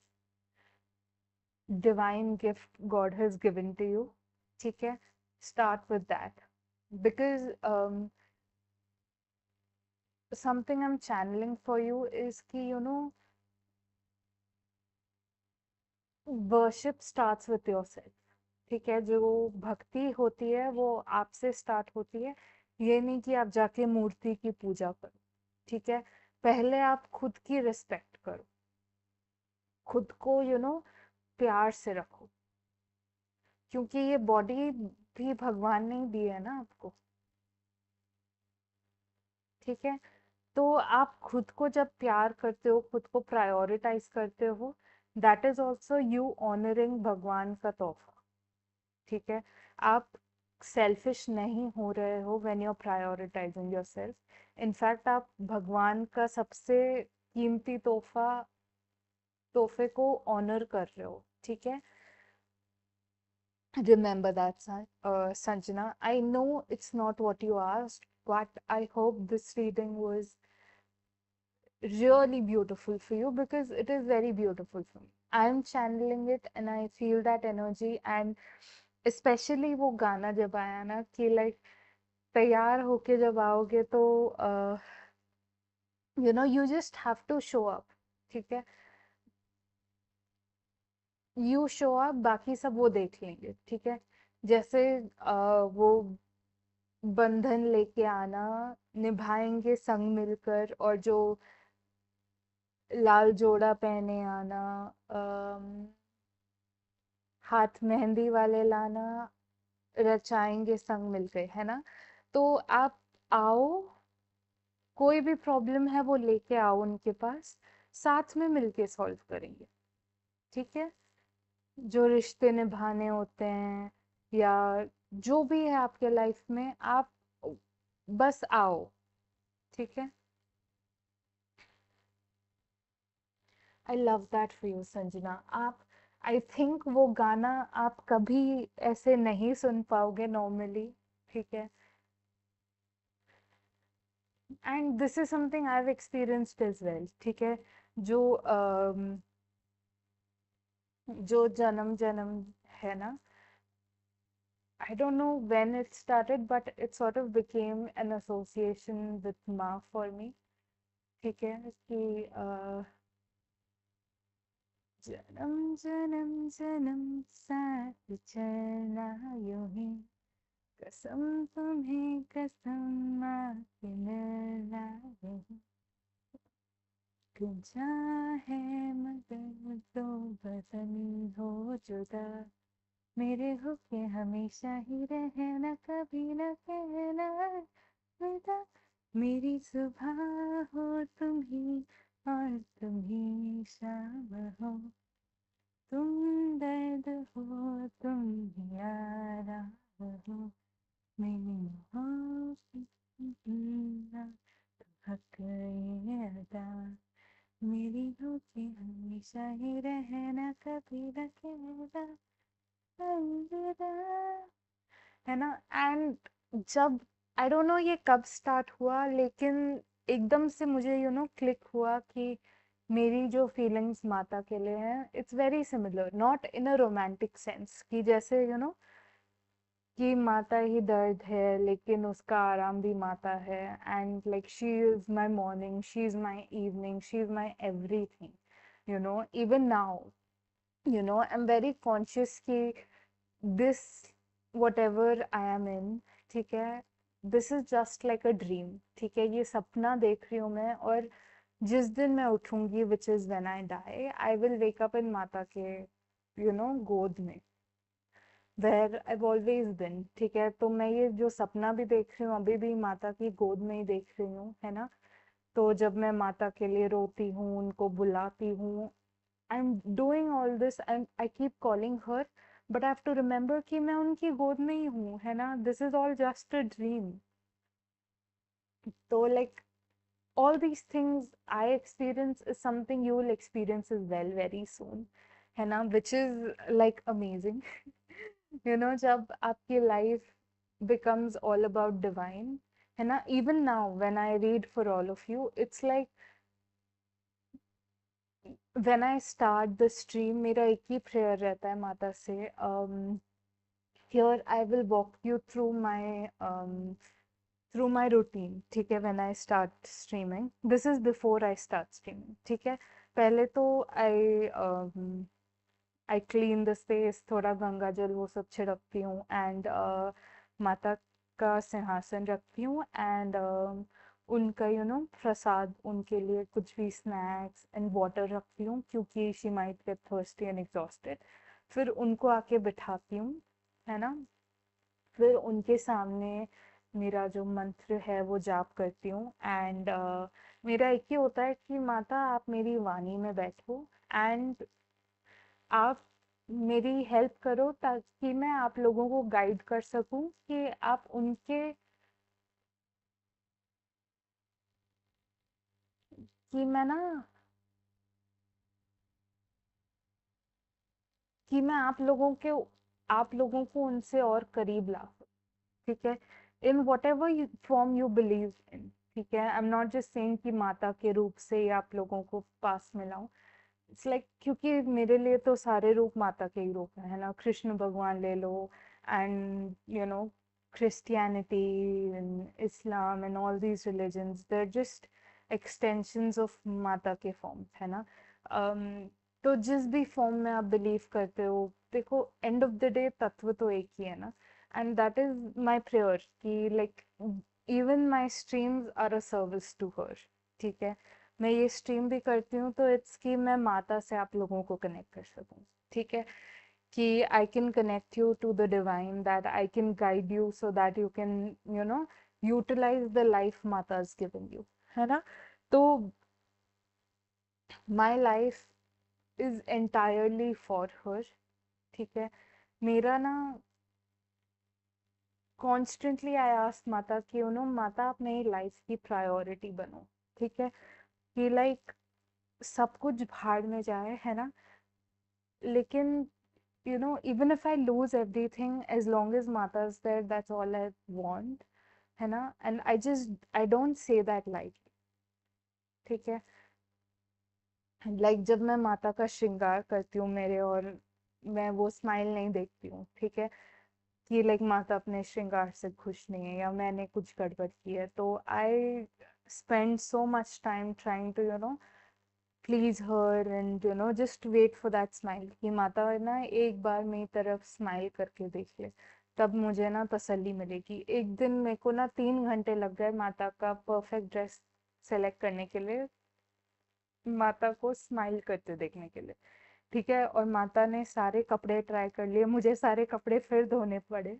divine gift God has given to you. ठीक है, start with that, because something I'm channeling for you is कि worship starts with yourself. ठीक है, जो भक्ति होती है वो आपसे स्टार्ट होती है। ये नहीं कि आप जाके मूर्ति की पूजा करो। ठीक है, पहले आप खुद की रिस्पेक्ट करो, खुद को प्यार से रखो, क्योंकि ये बॉडी भी भगवान ने ही दी है ना आपको। ठीक है, तो आप खुद को जब प्यार करते हो, खुद को प्रायोरिटाइज करते हो, that is also you honouring भगवान का तोहफा। ठीक है, आप सेल्फिश नहीं हो रहे हो when you are prioritising yourself. In fact आप भगवान का सबसे कीमती तोहफे को ऑनर कर रहे हो। ठीक है, remember that, Sanjana. I know it's not what you asked, but I hope this reading was really beautiful for you, because it is very beautiful for me. I'm channeling it and I feel that energy, and especially वो गाना जब आया ना, कि like तैयार होके जब आओगे तो you just have to show up। ठीक है, you show up, बाकी सब वो देख लेंगे। ठीक है, जैसे वो बंधन लेके आना, निभाएंगे संग मिलकर, और जो लाल जोड़ा पहने आना, हाथ मेहंदी वाले लाना, रचाएंगे संग मिलकर, है ना। तो आप आओ, कोई भी प्रॉब्लम है वो लेके आओ उनके पास, साथ में मिलके सॉल्व करेंगे। ठीक है, जो रिश्ते निभाने होते हैं, या जो भी है आपके लाइफ में, आप बस आओ। ठीक है, I love that for you Sanjana. आप, आई थिंक वो गाना आप कभी ऐसे नहीं सुन पाओगे नॉर्मली। ठीक है, and this is something I have experienced as well. ठीक है, जो जो जन्म जन्म है ना, I don't know when it started, but it sort of became an association with माँ for me। ठीक है, कि जन्म जन्म जन्म साथ चलना यूं ही, कसम तुम्हें कसम माँ के मिलना यूं ही, गुंजा है मगर तो बदन हो जुदा, मेरे होके हमेशा ही रहना, कभी न कहना अलविदा, मेरी सुबह हो तुम ही, और तुम ही शाम हो, तुम दर्द हो तुम ही आराम हो, मेरी हो। हमेशा ही रहना, कभी न कहना अलविदा, है ना। एंड जब, आई डोंट नो ये कब स्टार्ट हुआ, लेकिन एकदम से मुझे क्लिक हुआ कि मेरी जो फीलिंग्स माता के लिए हैं, it's very similar, not in a romantic sense कि जैसे कि माता ही दर्द है, लेकिन उसका आराम भी माता है। And like she is my morning, she is my evening, she is my everything, even now, I am very conscious कि this whatever I am in, ठीक है, this is just like a dream, ठीक है, ये सपना देख रही हूँ मैं। और जिस दिन मैं उठूंगी, which is when I die, I will wake up in माता के गोद में, where I've always been, ठीक है। तो मैं ये जो सपना भी देख रही हूँ, अभी भी माता की गोद में ही देख रही हूँ, है ना। तो जब मैं माता के लिए रोती हूँ, उनको बुलाती हूँ, I'm doing all this and I keep calling her, but I have to remember कि मैं उनकी गोद में ही हूँ, है ना। This is all just a dream. तो like all these things I experience is something you will experience as well very soon, है ना, which is like amazing. जब आपकी life becomes all about divine, है ना, even now when I read for all of you, it's like when I start the stream, मेरा एक ही prayer रहता है माता से, here I will walk you through my routine, ठीक है, when I start streaming. This is before I start streaming, ठीक है। पहले तो I clean the space, थोड़ा गंगा जल वो सब छिड़कती हूँ, एंड माता का सिंहासन रखती हूँ, एंड उनका प्रसाद, उनके लिए कुछ भी स्नैक्स एंड वाटर रखती हूँ, क्योंकि she might get thirsty and exhausted. फिर उनको आके बिठाती हूँ, है ना। फिर उनके सामने मेरा जो मंत्र है वो जाप करती हूँ, एंड मेरा एक ही होता है कि माता आप मेरी वाणी में बैठो, एंड आप मेरी हेल्प करो, ताकि मैं आप लोगों को गाइड कर सकूं कि आप उनके, कि मैं ना, कि मैं आप लोगों को उनसे और करीब ला सकूं, ठीक है, in what ever form you believe in, ठीक है। I am not just saying कि माता के रूप से ही आप लोगों को पास में लाऊं। इट्स लाइक क्योंकि मेरे लिए तो सारे रूप माता के ही रूप है ना। कृष्ण भगवान ले लो, and Christianity and Islam and all these religions, they are just extensions of Mata के फॉर्म, है ना। तो जिस भी फॉर्म में आप बिलीव करते हो, देखो एंड ऑफ द डे तत्व तो एक ही है ना। And that is my prayer कि like even my streams are a service to her, ठीक है। मैं ये स्ट्रीम भी करती हूँ तो इट्स कि मैं माता से आप लोगों को कनेक्ट कर सकूँ, ठीक है, कि I can connect you to the divine, that I can guide you so that you can utilise the life माता इज गिविंग यू, है ना। तो my life is entirely for her, ठीक है। मेरा ना कॉन्स्टेंटली आई आस्क माता कि माता आप मेरी लाइफ की प्रायोरिटी बनो, ठीक है, कि लाइक सब कुछ भाड़ में जाए, है ना, लेकिन even if I lose everything, as long as mata's there, that's all I want, है ना। and I don't say that lightly, ठीक है। like जब मैं माता का श्रृंगार करती हूँ मेरे, और मैं वो स्माइल नहीं देखती हूँ, ठीक है, कि लाइक माता अपने श्रृंगार से खुश नहीं है या मैंने कुछ गड़बड़ की है, तो I spend so much time trying to please her, and just wait for that smile, कि माता ना एक बार मेरी तरफ स्माइल करके देख ले, तब मुझे ना तसल्ली मिलेगी। एक दिन मेरे को ना 3 घंटे लग गए माता का परफेक्ट ड्रेस सेलेक्ट करने के लिए, माता को स्माइल करते देखने के लिए, ठीक है। और माता ने सारे कपड़े ट्राई कर लिए, मुझे सारे कपड़े फिर धोने पड़े,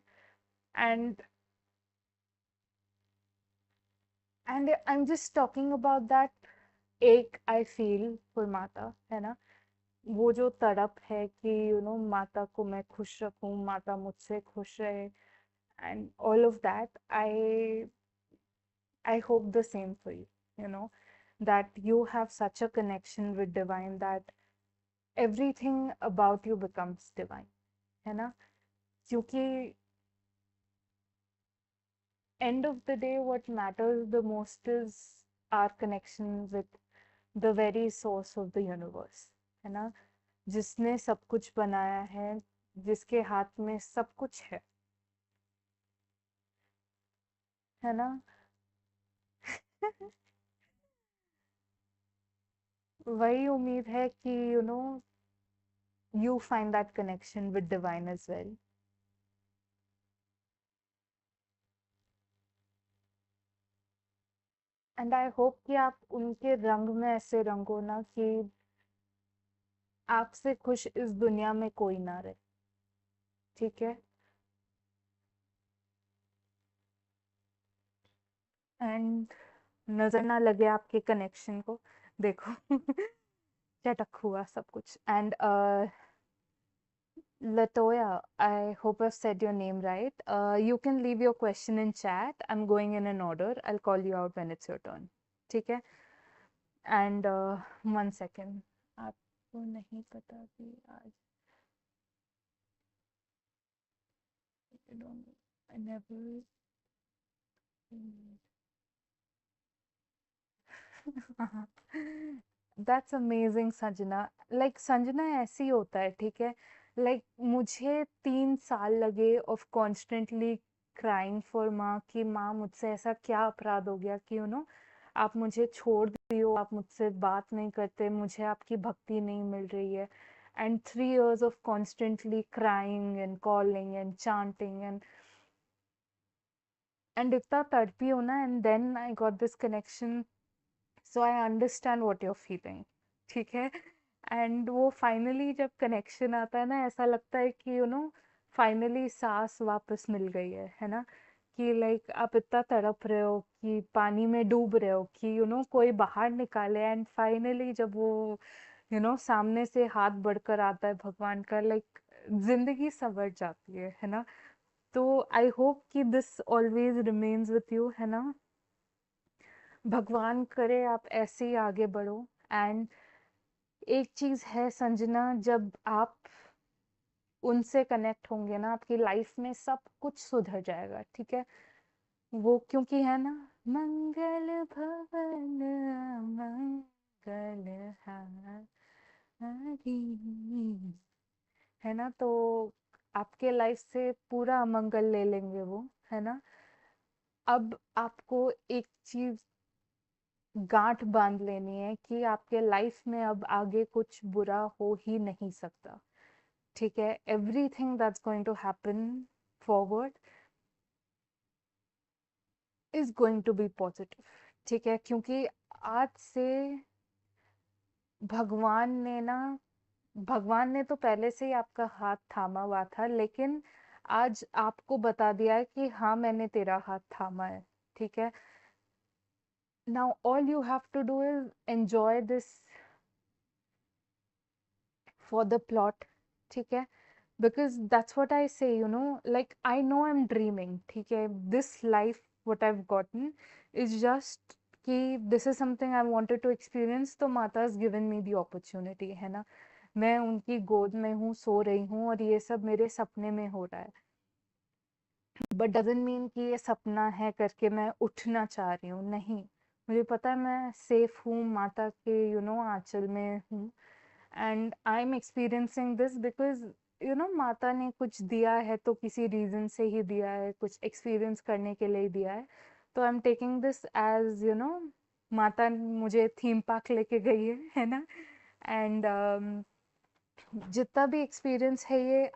and I am just talking about that एक आई फील फॉर माता, है ना। वो जो तड़प है कि माता को मैं खुश रखूं, माता मुझसे खुश रहे, and all of that, I hope the same for you, you know that you have such a connection with divine, that everything about you becomes divine, है ना? क्योंकि end of the day what matters the most is our connection with the very source of the universe, है ना? जिसने सब कुछ बनाया है, जिसके हाथ में सब कुछ है ना? वही उम्मीद है कि you find that connection with divine as well. And I hope कि आप उनके रंग में ऐसे रंगो ना कि आपसे खुश इस दुनिया में कोई ना रहे, ठीक है? एंड नजर ना लगे आपके कनेक्शन को, देखो चटक हुआ सब कुछ. And Latoya, I hope I've said your name right. You can leave your question in chat. I'm going in an order. I'll call you out when it's your turn. ठीक है? And 1 second. आपको नहीं पता कि आज I don't know. I never. That's amazing Sanjana. Like Sanjana ऐसे ही होता है, ठीक है? लाइक मुझे 3 साल लगे ऑफ कॉन्स्टेंटली क्राइंग फॉर माँ कि माँ मुझसे ऐसा क्या अपराध हो गया कि आप मुझे छोड़ दियो, आप मुझसे बात नहीं करते, मुझे आपकी भक्ति नहीं मिल रही है. And 3 years of constantly crying and calling and chanting and इतना तड़पी हो ना, and then I got this connection. So I understand what you are feeling, ठीक है? एंड वो फाइनली जब कनेक्शन आता है ना, ऐसा लगता है कि फाइनली सांस वापस मिल गई है ना? कि लाइक आप इतना तड़प रहे हो कि पानी में डूब रहे हो कि कोई बाहर निकाले, एंड फाइनली जब वो सामने से हाथ बढ़कर आता है भगवान का, लाइक जिंदगी संवर जाती है ना? तो आई होप कि this always remains with you, है ना? भगवान करे आप ऐसे ही आगे बढ़ो. एंड एक चीज है संजना, जब आप उनसे कनेक्ट होंगे ना, आपकी लाइफ में सब कुछ सुधर जाएगा, ठीक है? वो क्योंकि है ना, मंगल भवन मंगल हारी, है ना? तो आपके लाइफ से पूरा अमंगल ले लेंगे वो, है ना? अब आपको एक चीज गांठ बांध लेनी है कि आपके लाइफ में अब आगे कुछ बुरा हो ही नहीं सकता, ठीक है? Everything that's going to happen forward is going to be positive, ठीक है? क्योंकि आज से भगवान ने ना भगवान ने तो पहले से ही आपका हाथ थामा हुआ था, लेकिन आज आपको बता दिया है कि हाँ, मैंने तेरा हाथ थामा है, ठीक है? Now all you have to do is enjoy this for the plot, ठीक है? Because that's what I say, like I know I'm dreaming, ठीक है? This life what I've gotten is just कि this is something I wanted to experience, तो माता has given me the opportunity, है ना? मैं उनकी गोद में हूँ, सो रही हूँ, और ये सब मेरे सपने में हो रहा है. बट डजंट मीन कि ये सपना है करके मैं उठना चाह रही हूँ, नहीं. मुझे पता है मैं सेफ हूँ, माता के आंचल में हूँ. And I am experiencing this because माता ने कुछ दिया है तो किसी रीजन से ही दिया है, कुछ एक्सपीरियंस करने के लिए ही दिया है. तो I am taking this as माता मुझे थीम पार्क लेके गई है ना? एंड जितना भी एक्सपीरियंस है ये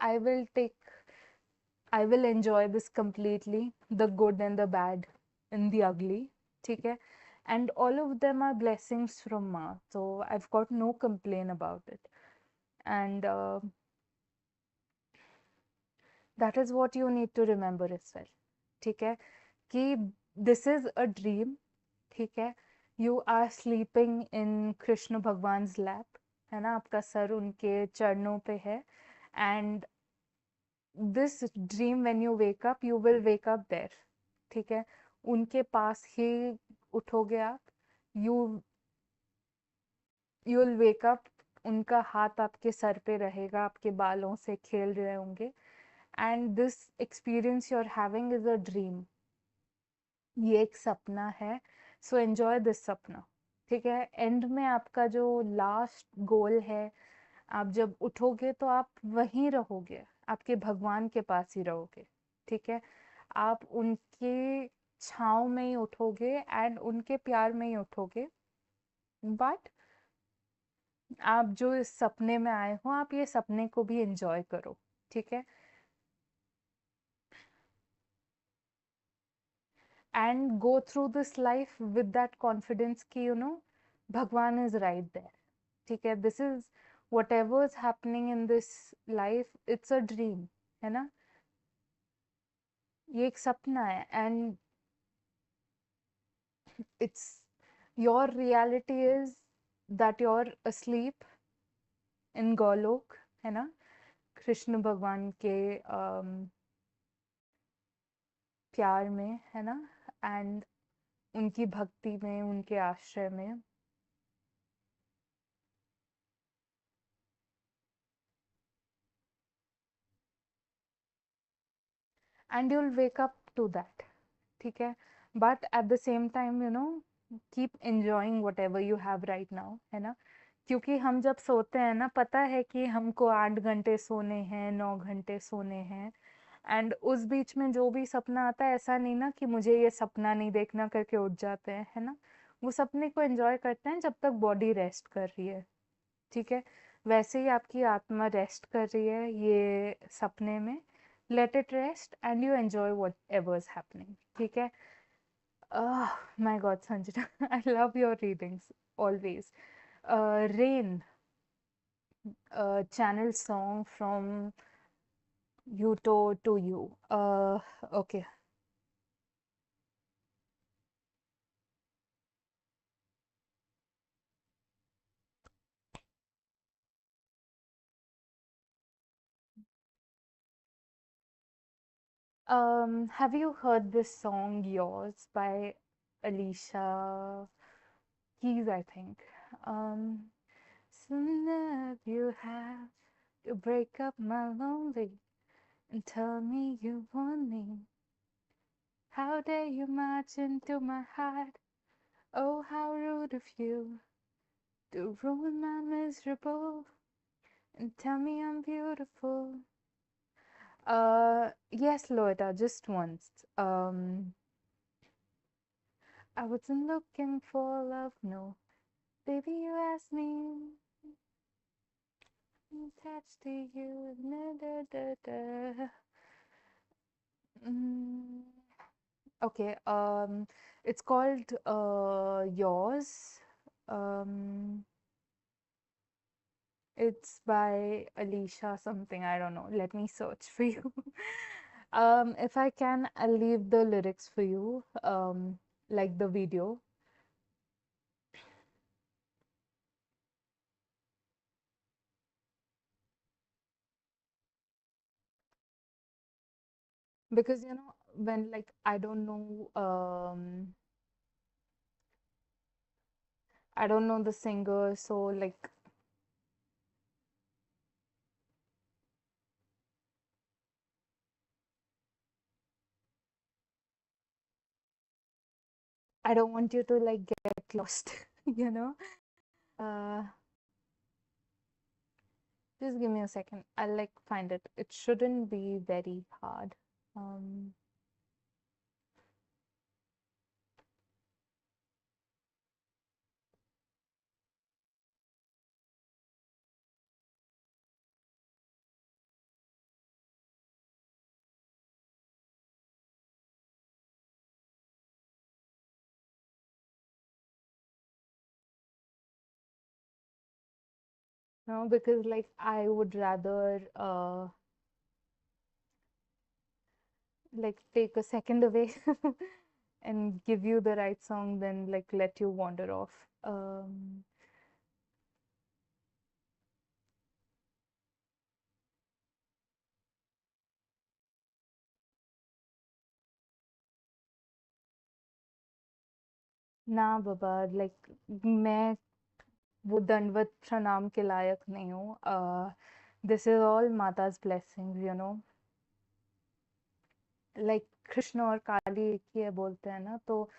I will enjoy this completely, the good and the bad and the ugly, ठीक है? And all of them are blessings from Ma, so I've got no complaint about it. And that is what you need to remember as well, ठीक है? कि this is a dream, ठीक है? You are sleeping in Krishna भगवान्स lap, है ना? आपका sir उनके चरणों पे है. And this dream, when you wake up, you will wake up there, ठीक है? उनके पास ही उठोगे आप. you you will wake up उनका हाथ आपके सर पे रहेगा, आपके बालों से खेल रहे होंगे, and this experience you are having is a dream. ये एक सपना है, सो एंजॉय दिस सपना। ठीक है, एंड में आपका जो लास्ट गोल है, आप जब उठोगे तो आप वहीं रहोगे, आपके भगवान के पास ही रहोगे। ठीक है, आप उनके छाँव में ही उठोगे एंड उनके प्यार में ही उठोगे। बट आप जो इस सपने में आए हो, आप ये सपने को भी एंजॉय करो। ठीक है, and go through this life with that confidence कि भगवान इज राइट देयर। ठीक है, this is whatever is happening in this life, it's a dream, है ना, ये एक सपना है, and it's your reality is that you are asleep in Golok, है ना, कृष्ण भगवान के प्यार में, है ना, एंड उनकी भक्ति में, उनके आश्रय में। And you'll wake up to that। ठीक है, but at the same time keep enjoying whatever you have right now, है ना, क्योंकि हम जब सोते हैं ना, पता है कि हमको 8 घंटे सोने हैं, 9 घंटे सोने हैं, एंड उस बीच में जो भी सपना आता है, ऐसा नहीं ना कि मुझे ये सपना नहीं देखना करके उठ जाते हैं, है ना, वो सपने को एंजॉय करते हैं जब तक बॉडी रेस्ट कर रही है। ठीक है, वैसे ही आपकी आत्मा रेस्ट कर रही है ये सपने में, let it rest and you enjoy what ever is happening. ठीक है, my God Sanjana, I love your readings always. Rain, channel song from Yuto to you. Okay. Have you heard this song Yours by Alicia Keys, I think. Um, Some love you have to break up my lonely and tell me you want me. How dare you march into my heart? Oh, how rude of you to ruin my miserable and tell me I'm beautiful. Yes, Loida, just once. I wasn't looking for love, no. Baby, you asked me, attached to you, da da da. Mm, okay, it's called Yours. Um, it's by Alicia something, I don't know. Let me search for you. If I can, I'll leave the lyrics for you, like the video. Because when like I don't know the singer, so like I don't want you to like get lost, you know. Uh, just give me a second. I'll like find it. It shouldn't be very hard. Um, no, because like I would rather like take a second away and give you the right song than like let you wander off. ना बाबा, like मैं वो दंडवत प्रणाम के लायक नहीं हूँ। This is all माता's blessings, you know. Like Krishna और काली एक ही है बोलते हैं ना, तो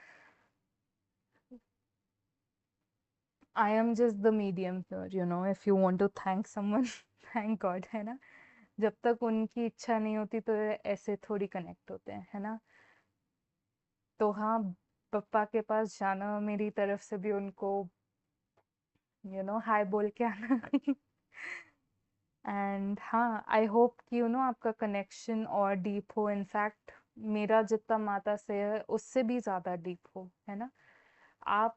I am just the medium here, you know. If you want to thank someone, thank God, है ना. जब तक उनकी इच्छा नहीं होती तो ऐसे थोड़ी कनेक्ट होते हैं, है ना. तो हाँ, पप्पा के पास जाना, मेरी तरफ से भी उनको यू नो हाय बोल के आना. एंड हाँ, आई होप कि यू नो आपका कनेक्शन और डीप हो. इनफैक्ट मेरा जितना माता से है उससे भी ज्यादा डीप हो, है ना. आप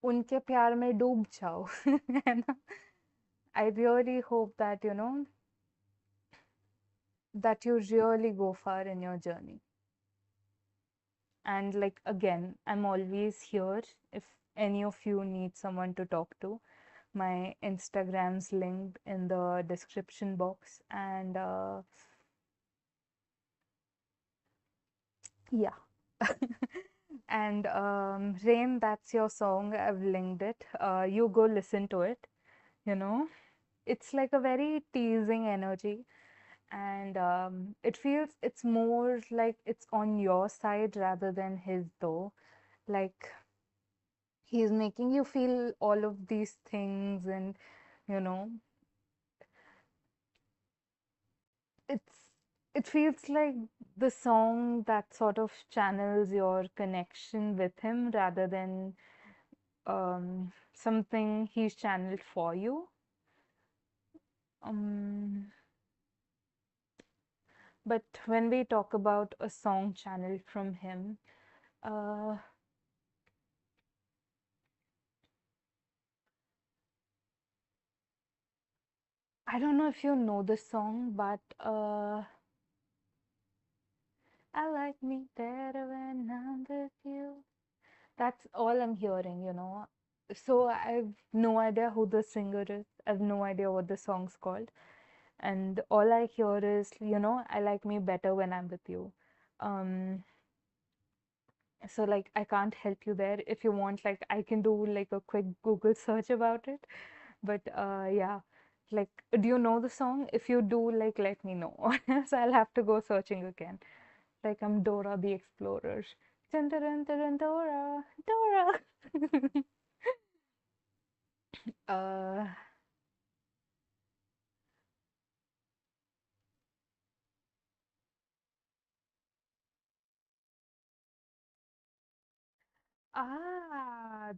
उनके प्यार में डूब जाओ. है ना. I really hope that you know that you really go far in your journey. And like again, I'm always here if any of you need someone to talk to. My Instagram's linked in the description box. And yeah. And Rain, that's your song. I've linked it. You go listen to it. You know, it's like a very teasing energy. And it feels it's more like it's on your side rather than his, though. Like he's making you feel all of these things, and you know, it's it feels like the song that sort of channels your connection with him rather than something he's channeled for you. Um, but when we talk about a song channeled from him, uh, I don't know if you know the song, but I like me better when I'm with you. That's all I'm hearing, you know. So I've no idea who the singer is. I've no idea what the song's called. And all I hear is, you know, I like me better when I'm with you. Um, so like I can't help you there. If you want, like I can do like a quick Google search about it. But yeah, like do you know the song? If you do, like let me know. Or else I'll have to go searching again. Like I'm Dora the Explorer. Dun, dun, dun, dun, dun, Dora, Dora. uh, ah,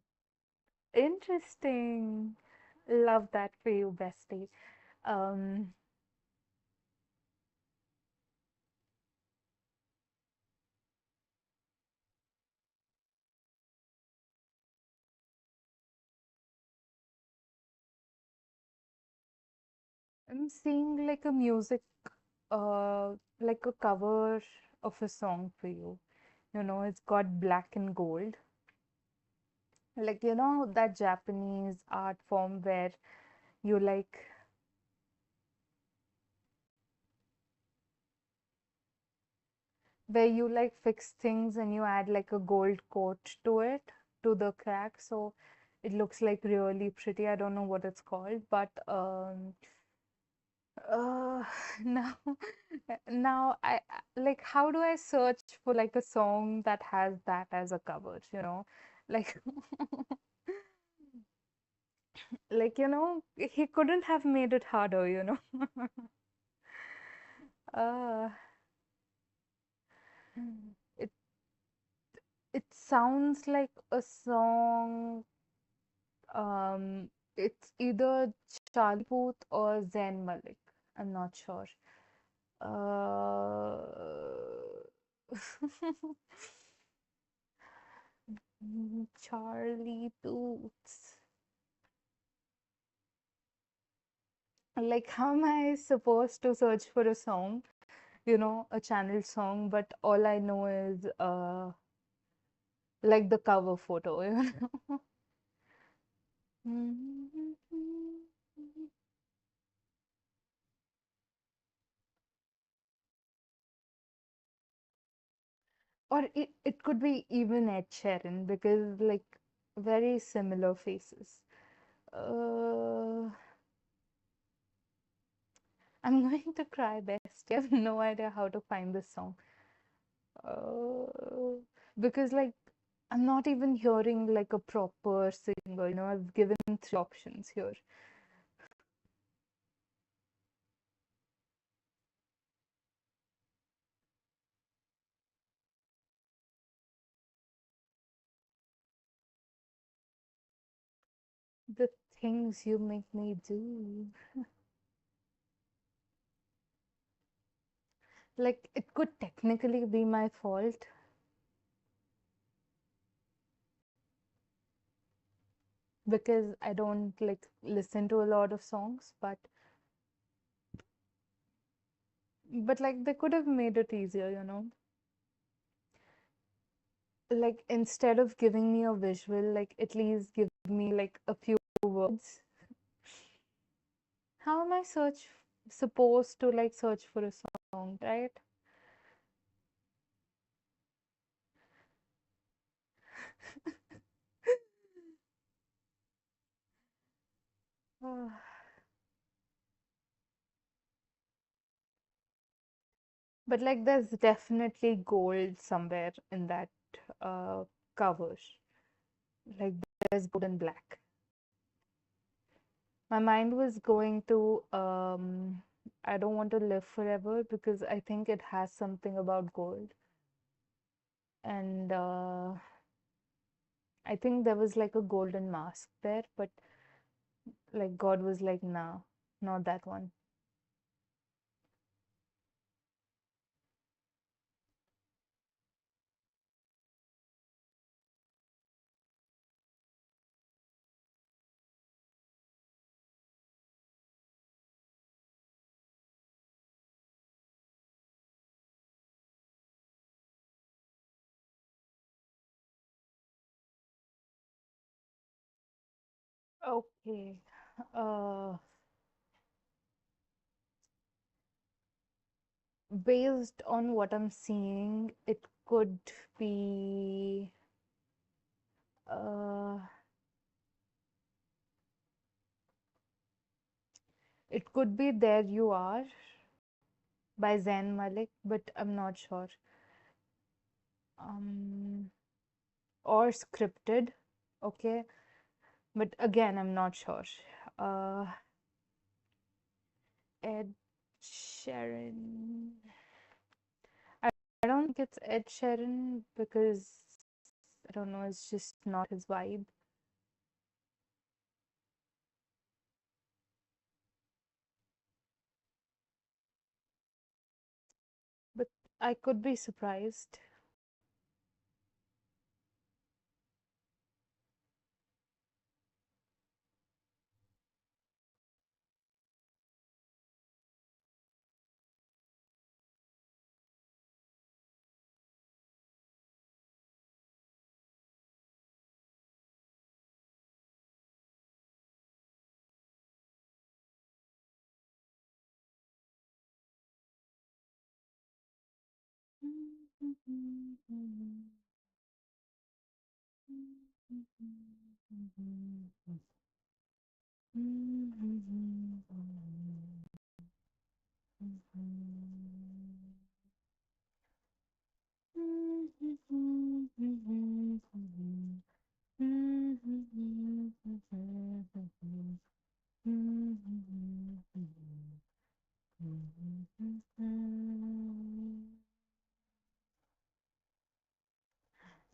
interesting. Love that for you, bestie. Um, I'm seeing like a music, like a cover of a song for you. You know, it's got black and gold. Like, you know, that Japanese art form where you like fix things and you add like a gold coat to it, to the crack, so it looks like really pretty. I don't know what it's called, but uh now now like how do I search for like a song that has that as a cover, you know? Like like you know, he couldn't have made it harder, you know. uh it it sounds like a song. It's either Charlie Puth or Zayn Malik. I'm not sure. Uh, Charlie Puth. Like, how am I supposed to search for a song? You know, a channel song, but all I know is like the cover photo, you know. Or it could be even Ed Sheeran because like very similar faces. Uh, I'm going to cry best. I have no idea how to find this song. Uh, because like I'm not even hearing like a proper singer, I've given three options here. The things you make me do. Like it could technically be my fault because I don't like listen to a lot of songs, but like they could have made it easier. Like instead of giving me a visual, like at least give me like a few words. How am I supposed to like search for a song, right? But like there's definitely gold somewhere in that uh cover. Like there's gold and black. My mind was going to I don't want to live forever because I think it has something about gold. And I think there was like a golden mask there, but like God was like, nah, not that one. Okay. Uh, Based on what I'm seeing, it could be uh, it could be There You Are by Zayn Malik, but I'm not sure. Um, or Scripted, okay, but again, I'm not sure. Uh, Ed Sheeran. I don't think it's Ed Sheeran because I don't know, it's just not his vibe. But I could be surprised.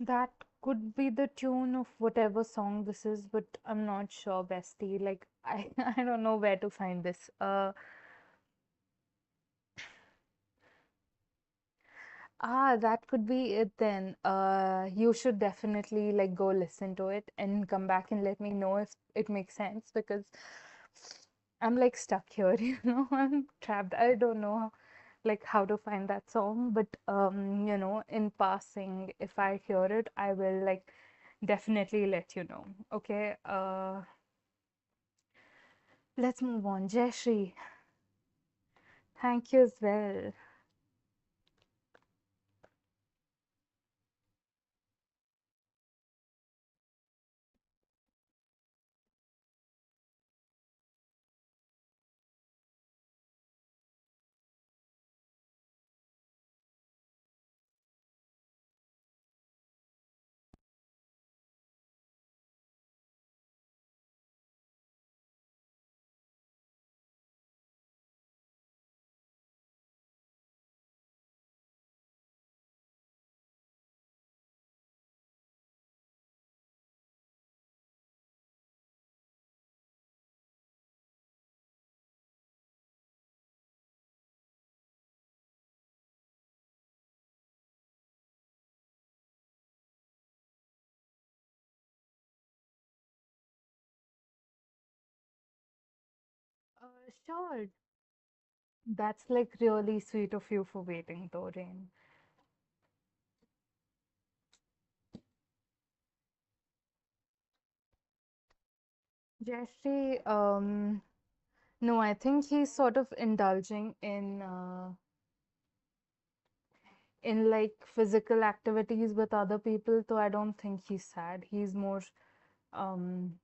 That could be the tune of whatever song this is, but I'm not sure, bestie. Like I, I don't know where to find this. That could be it then. You should definitely like go listen to it and come back and let me know if it makes sense because I'm like stuck here, I'm trapped. I don't know like how to find that song, but in passing, if I hear it, I will like definitely let you know. Okay, let's move on. Jayashree, thank you as well. Sure. That's like really sweet of you for waiting, though, Rain. Jeffrey, no, I think he's sort of indulging in like physical activities with other people, so I don't think he's sad. He's more um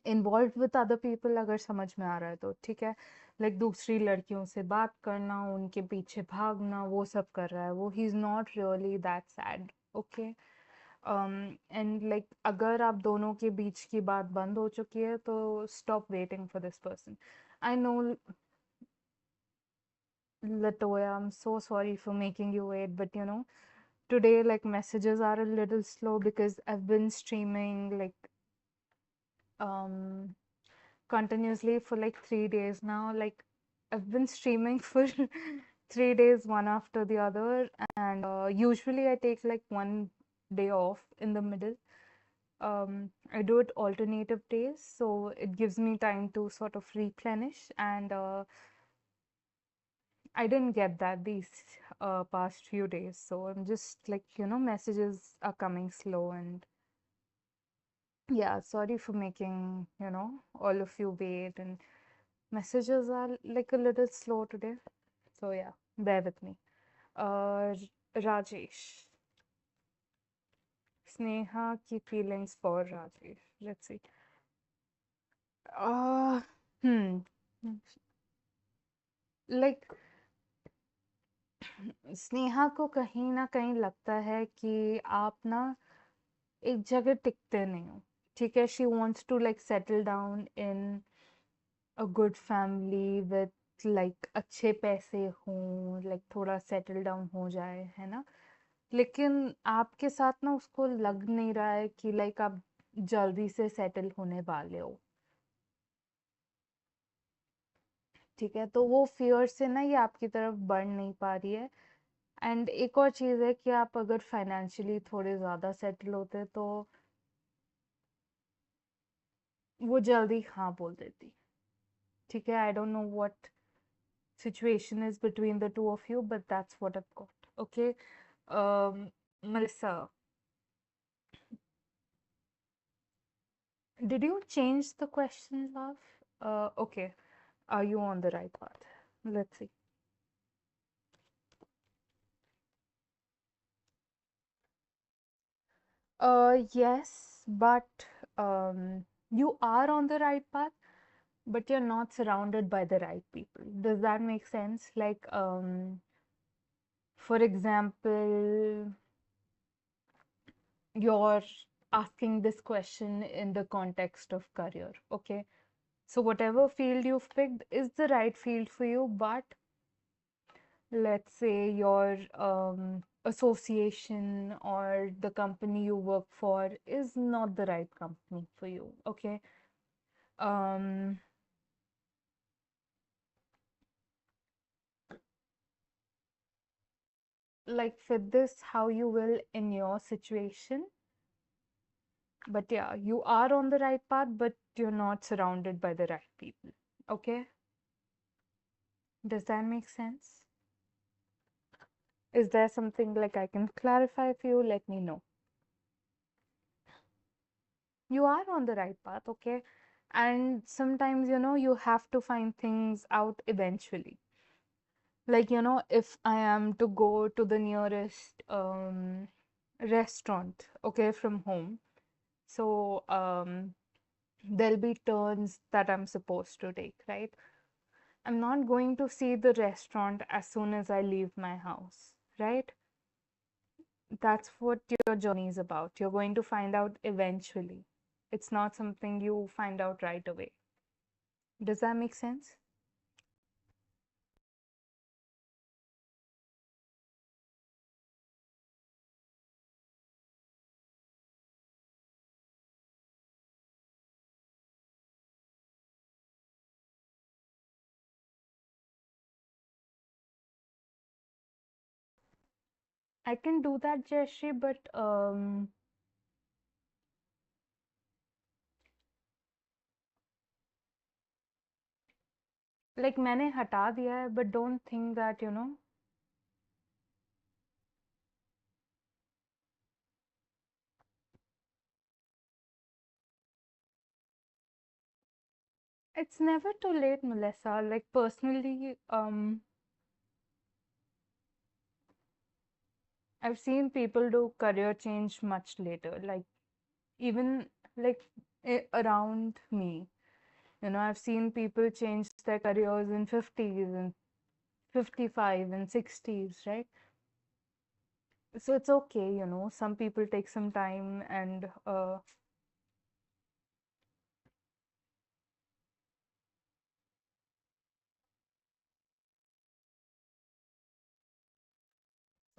involve with other people अगर समझ में आ रहा है तो ठीक है like दूसरी लड़कियों से बात करना उनके पीछे भागना वो सब कर रहा है वो he is not really that sad okay and like अगर आप दोनों के बीच की बात बंद हो चुकी है तो stop waiting for this person I know Latoya, I'm so sorry for making you wait, but today like messages are a little slow because I've been streaming like um continuously for like 3 days now. Like I've been streaming for 3 days, one after the other, and usually I take like one day off in the middle. I do it alternative days, so it gives me time to sort of replenish, and I didn't get that these past few days. So I'm just like, messages are coming slow, and yeah, sorry for making, all of you wait, and messages are like a little slow today. So yeah, bear with me. Rajesh. Sneha ki feelings for Rajesh. Let's see. Uh, hmm. Like Sneha को कहीं ना कहीं लगता है कि आप ना एक जगह टिकते नहीं हो ठीक है she wants to like settle down in a good family with like अच्छे पैसे हों like थोड़ा settle down हो जाए है ना लेकिन आपके साथ ना उसको लग नहीं रहा है कि लाइक आप जल्दी से सेटल होने वाले हो ठीक है तो वो फियर से ना ये आपकी तरफ बढ़ नहीं पा रही है एंड एक और चीज़ है कि आप अगर फाइनेंशियली थोड़े ज़्यादा सेटल होते तो वो जल्दी हाँ बोल देती ठीक है आई don't know what situation is between the two of you but that's what I've got okay Melissa did you change the question love okay are you on the right path let's see yes, but you are on the right path, but you're not surrounded by the right people. Does that make sense? Like, for example, you're asking this question in the context of career, okay? So whatever field you've picked is the right field for you, but let's say your association or the company you work for is not the right company for you, okay? um like fit this how you will in your situation but yeah you are on the right path but you're not surrounded by the right people okay does that make sense is there something like I can clarify for you let me know you are on the right path okay and sometimes you have to find things out eventually like if I am to go to the nearest restaurant okay from home so there'll be turns that I'm supposed to take right I'm not going to see the restaurant as soon as I leave my house right that's what your journey is about you're going to find out eventually it's not something you find out right away does that make sense I can do that Jayashree but like मैंने हटा दिया है, but don't think that, you know, it's never too late, Melissa. Like personally, I've seen people do career change much later, like even like around me. You know, I've seen people change their careers in 50s and 55 and 60s, right? So it's okay, you know, some people take some time and so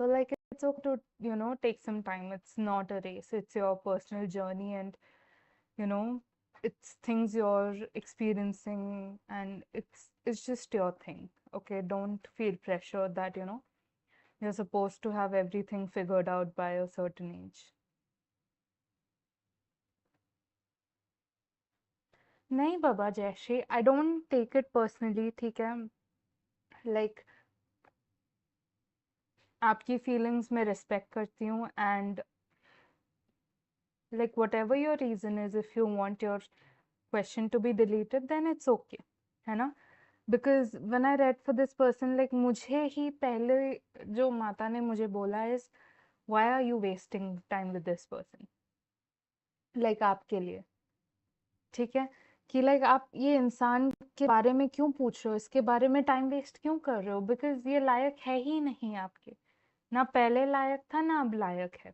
like it's okay to, you know, take some time. It's not a race, it's your personal journey, and you know, it's things you're experiencing, and it's just your thing. Okay, don't feel pressure that, you know, you're supposed to have everything figured out by a certain age. नहीं बाबा जैसे I don't take it personally, ठीक है, like आपकी feelings में respect करती हूँ, and like whatever your reason is, if you want your question to be deleted then it's okay, है ना? Because when I read for this person, like मुझे ही पहले जो माता ने मुझे बोला is why are you wasting time with this person, like आपके लिए, ठीक है, कि लाइक आप ये इंसान के बारे में क्यों पूछ रहे हो, इसके बारे में टाइम वेस्ट क्यों कर रहे हो, बिकॉज ये लायक है ही नहीं आपके, ना पहले लायक था ना अब लायक है,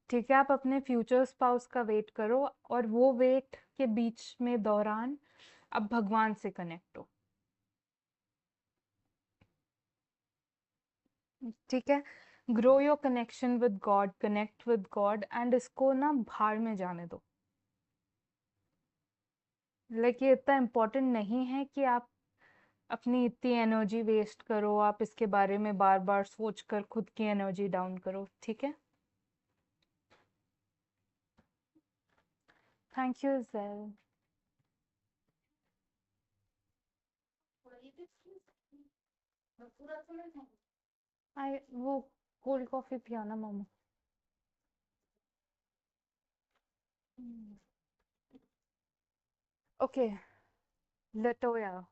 ठीक है? आप अपने फ्यूचर स्पाउस का वेट करो, और वो वेट के बीच में दौरान आप भगवान से कनेक्ट हो, ठीक है? Grow your connection with God, connect with God, and इसको ना भाड़ में जाने दो। लाइक ये इतना इम्पोर्टेंट नहीं है कि आप अपनी इतनी एनर्जी वेस्ट करो, आप इसके बारे में बार बार सोच कर खुद की एनर्जी डाउन करो, ठीक है? Thank you jail. आई वो कोल्ड कॉफी पियाना मामा। Okay, Latoya.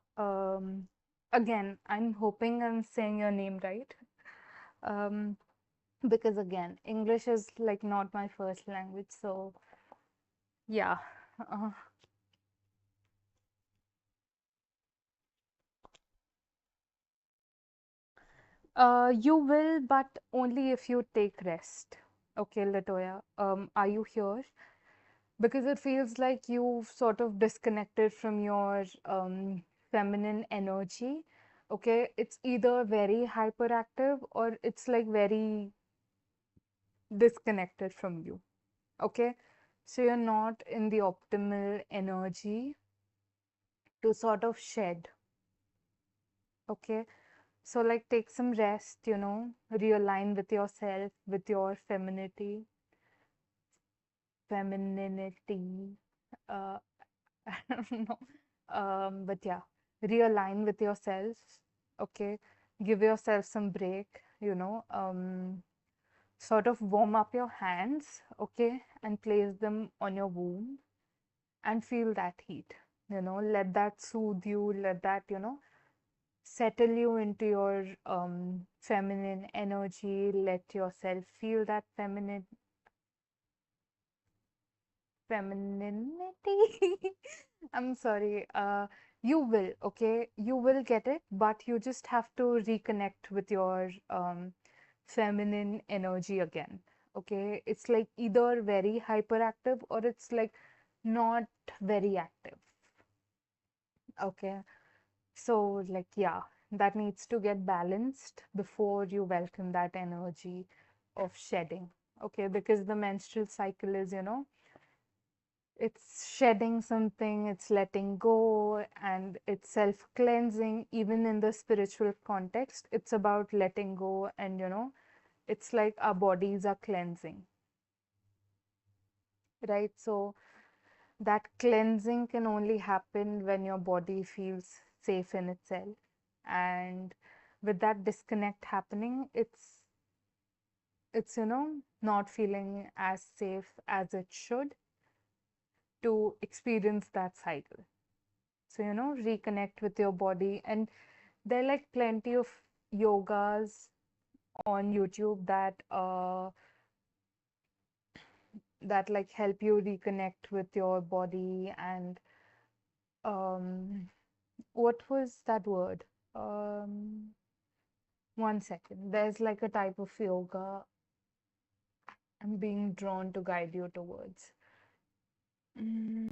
Again, I'm hoping I'm saying your name right. Um, because again, English is like not my first language, so yeah. Uh, you will, but only if you take rest. Okay, Latoya. Are you here? Because it feels like you've sort of disconnected from your feminine energy. Okay, it's either very hyperactive or it's like very disconnected from you. Okay, so you're not in the optimal energy to sort of shed. Okay, so like take some rest, you know, realign with yourself, with your femininity. uh I don't know, but yeah, realign with yourself. Okay, give yourself some break, you know, sort of warm up your hands, okay, and place them on your wound and feel that heat, you know, let that soothe you, let that, you know, settle you into your feminine energy, let yourself feel that femininity. I'm sorry. You will, okay? You will get it, but you just have to reconnect with your feminine energy again. Okay? It's like either very hyperactive or it's like not very active. Okay? So, like, yeah, that needs to get balanced before you welcome that energy of shedding. Okay? Because the menstrual cycle is, you know, it's shedding something, it's letting go, and it's self cleansing. Even in the spiritual context, it's about letting go, and you know, it's like our bodies are cleansing, right? So that cleansing can only happen when your body feels safe in itself. And with that disconnect happening, it's not feeling as safe as it should to experience that cycle. So, reconnect with your body. And there are like plenty of yogas on YouTube that like help you reconnect with your body. And what was that word? Um, 1 second. There's like a type of yoga I'm being drawn to guide you towards. Mm,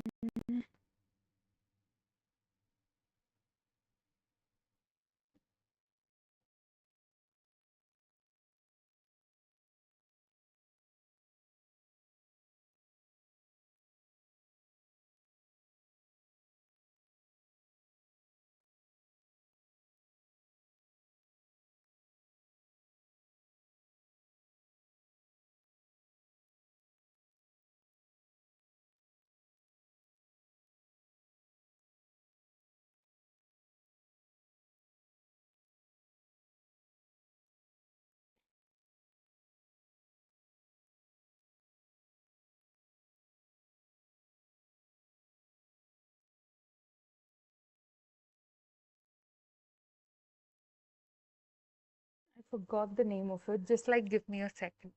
I forgot the name of it. Just like give me a second.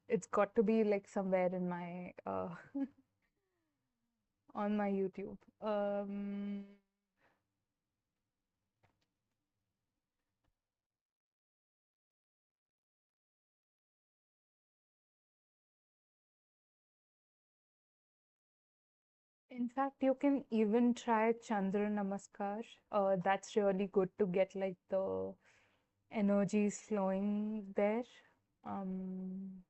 It's got to be like somewhere in my on my YouTube. In fact, you can even try Chandra Namaskar. That's really good to get like the energies flowing there. Um,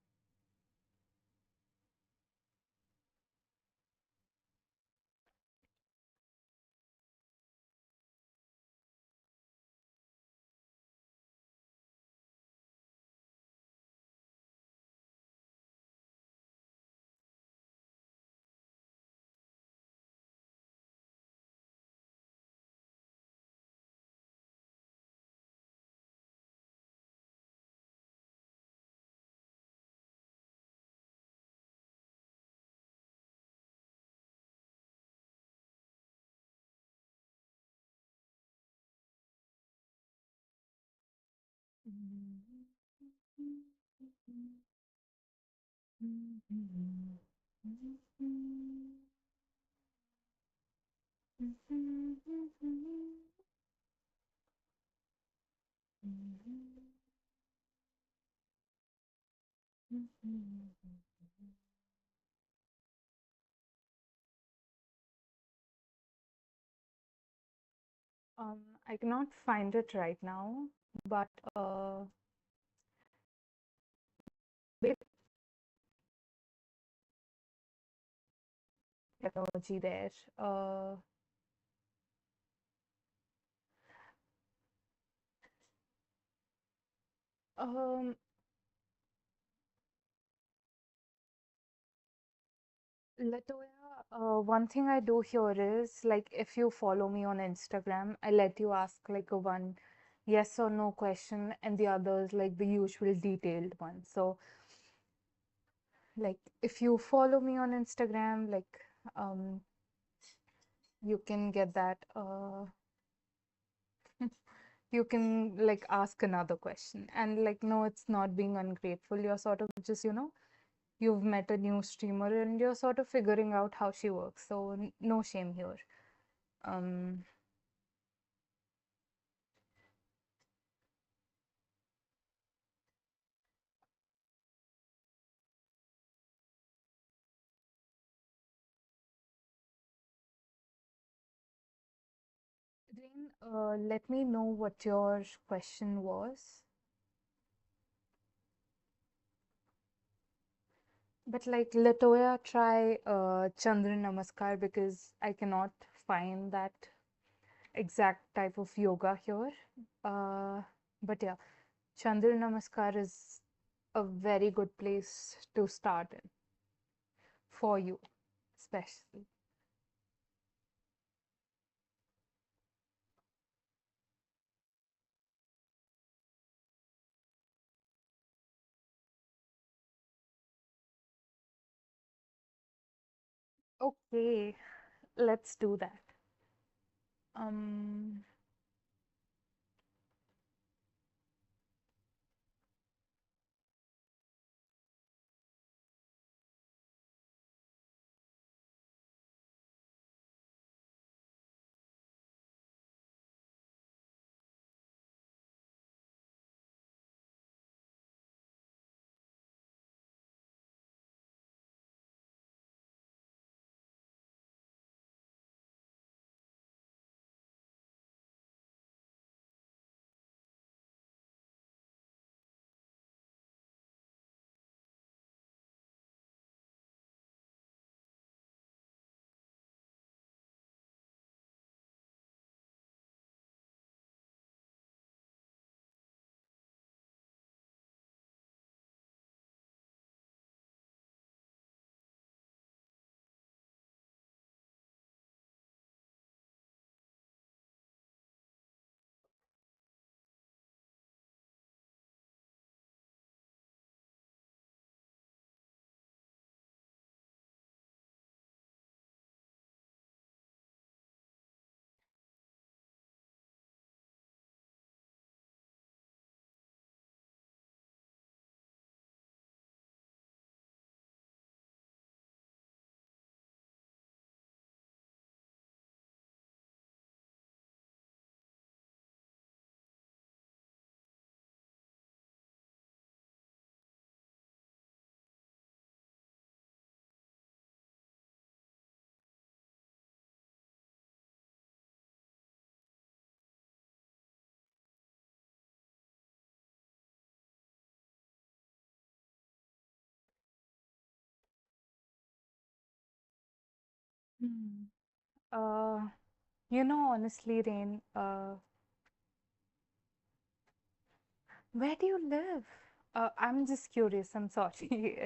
I cannot find it right now, but bit technology there. Um, Latoya, one thing I do here is like if you follow me on Instagram, I let you ask like a one yes or no question, and the others like the usual detailed one. So, like if you follow me on Instagram, like um, you can get that. You can like ask another question, and like no, it's not being ungrateful. You're sort of just you've met a new streamer and you're sort of figuring out how she works. So no shame here. Um, Rain, let me know what your question was. But like Latoya, try Chandra Namaskar because I cannot find that exact type of yoga here. Uh, but yeah, Chandra Namaskar is a very good place to start in for you. special. Okay, let's do that. Um, hmm. uh, Honestly, Rain, where do you live? I'm just curious. I'm sorry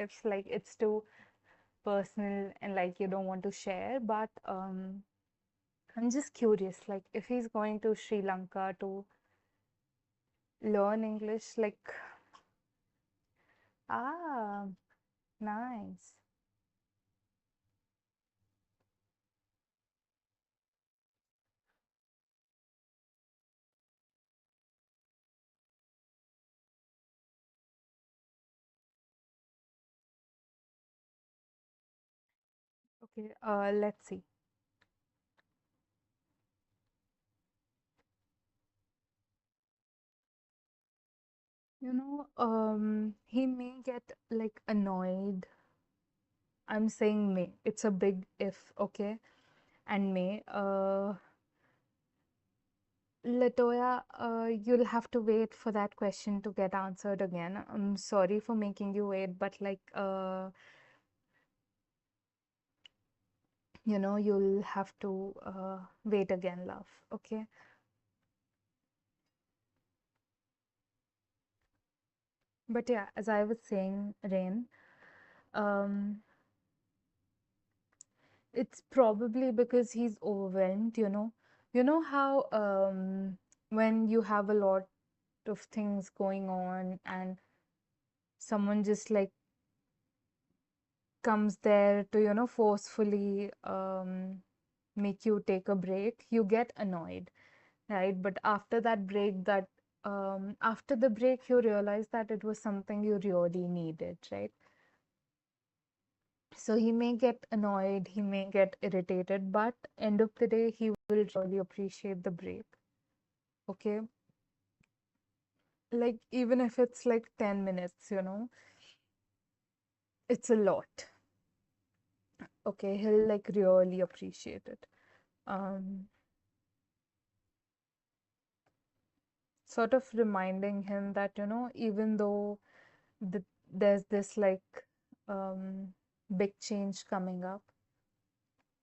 if like it's too personal and like you don't want to share, but I'm just curious, like if he's going to Sri Lanka to learn English, like ah, nice. Okay, let's see. He may get like annoyed. I'm saying may. It's a big if, okay? And may. Latoya, you'll have to wait for that question to get answered again. I'm sorry for making you wait, but like, you'll have to wait again, love. Okay? But yeah, as I was saying, Rain, um, it's probably because he's overwhelmed. You know how when you have a lot of things going on and someone just like comes there to, forcefully make you take a break, you get annoyed, right? But after that break, after the break, you realize that it was something you really needed, right? So he may get annoyed, he may get irritated, but end of the day, he will really appreciate the break. Okay. Like, even if it's like 10 minutes, it's a lot. Okay. He'll like really appreciate it. Um, Sort of reminding him that, even though there's this like um, big change coming up,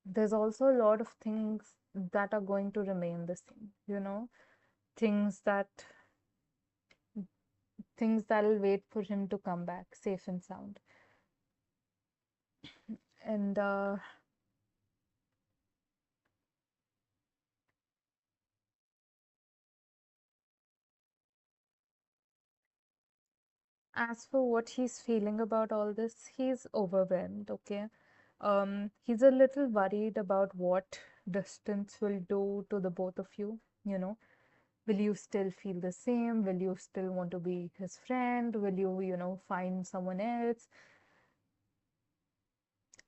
there's also a lot of things that are going to remain the same, things that things that'll wait for him to come back safe and sound. And as for what he's feeling about all this, he's overwhelmed, okay? He's a little worried about what distance will do to the both of you, you know. Will you still feel the same? Will you still want to be his friend? Will you, find someone else?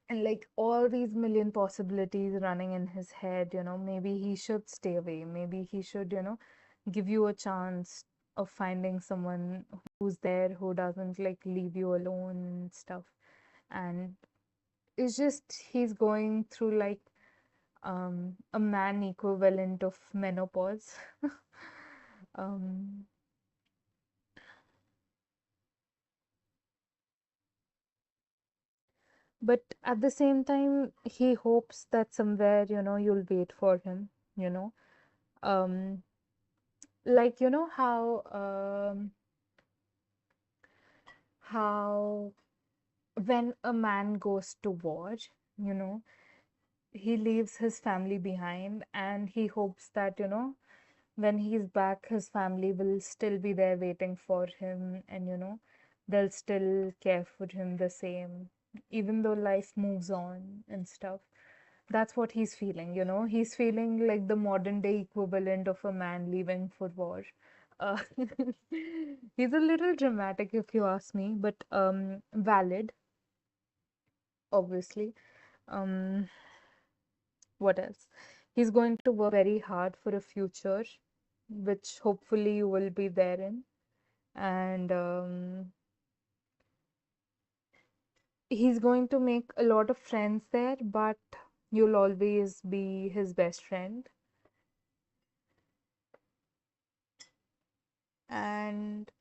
And like all these million possibilities running in his head, maybe he should stay away. Maybe he should, give you a chance of finding someone who's there, who doesn't like leave you alone and stuff. And it's just he's going through like a man equivalent of menopause. um but at the same time he hopes that somewhere, you'll wait for him, you know um like how when a man goes to war, you know he leaves his family behind, and he hopes that, when he's back, his family will still be there waiting for him, and they'll still care for him the same, even though life moves on and stuff. That's what he's feeling, he's feeling like the modern day equivalent of a man leaving for war. uh, he's a little dramatic if you ask me, but valid, obviously. um what else? He's going to work very hard for a future, which hopefully you will be there in. And he's going to make a lot of friends there, but you'll always be his best friend. And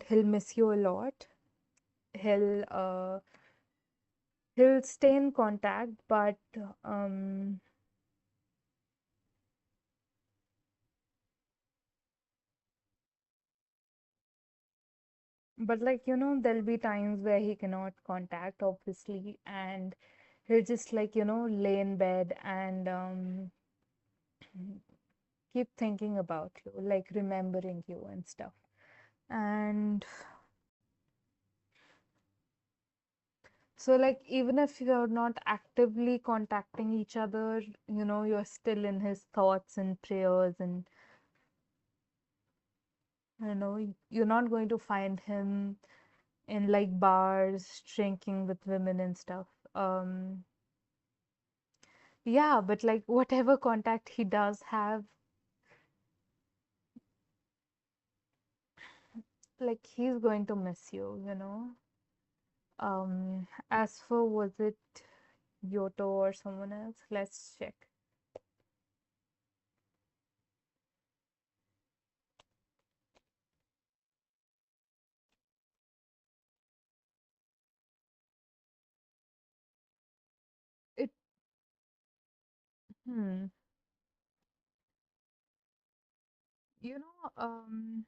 he'll miss you a lot. He'll uh he'll stay in contact, um but like, there'll be times where he cannot contact, obviously, and he'll just like, lay in bed and keep thinking about you, like remembering you and stuff. And so, like, even if you're not actively contacting each other, you're still in his thoughts and prayers, and you're not going to find him in like bars drinking with women and stuff. Yeah, but like whatever contact he does have, like he's going to miss you. As for, was it Yoto or someone else? Let's check. It, hmm, you know,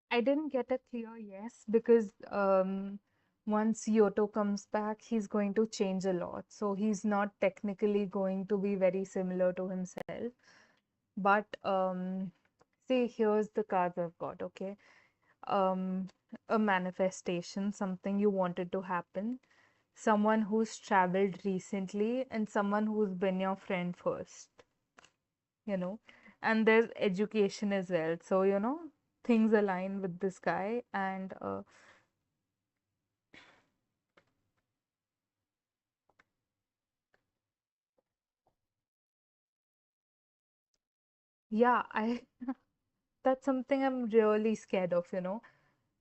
I didn't get a clear yes because once Yoto comes back, he's going to change a lot. So he's not technically going to be very similar to himself. But see, here's the cards I've got, okay? Um, a manifestation, something you wanted to happen, someone who's traveled recently, and someone who's been your friend first, you know. And there's education as well. So, things align with this guy. And yeah, that's something I'm really scared of,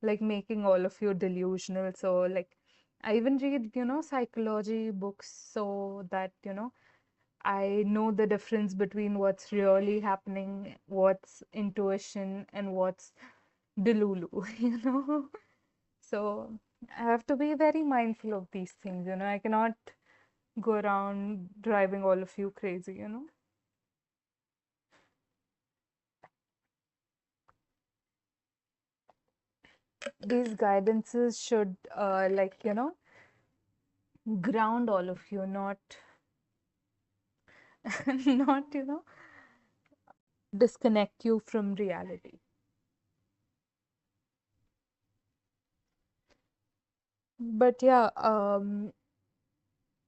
like making all of you delusional. So, like, I even read, psychology books so that, I know the difference between what's really happening, what's intuition, and what's delulu, So I have to be very mindful of these things, I cannot go around driving all of you crazy. These guidances should, ground all of you, not not, disconnect you from reality. But yeah,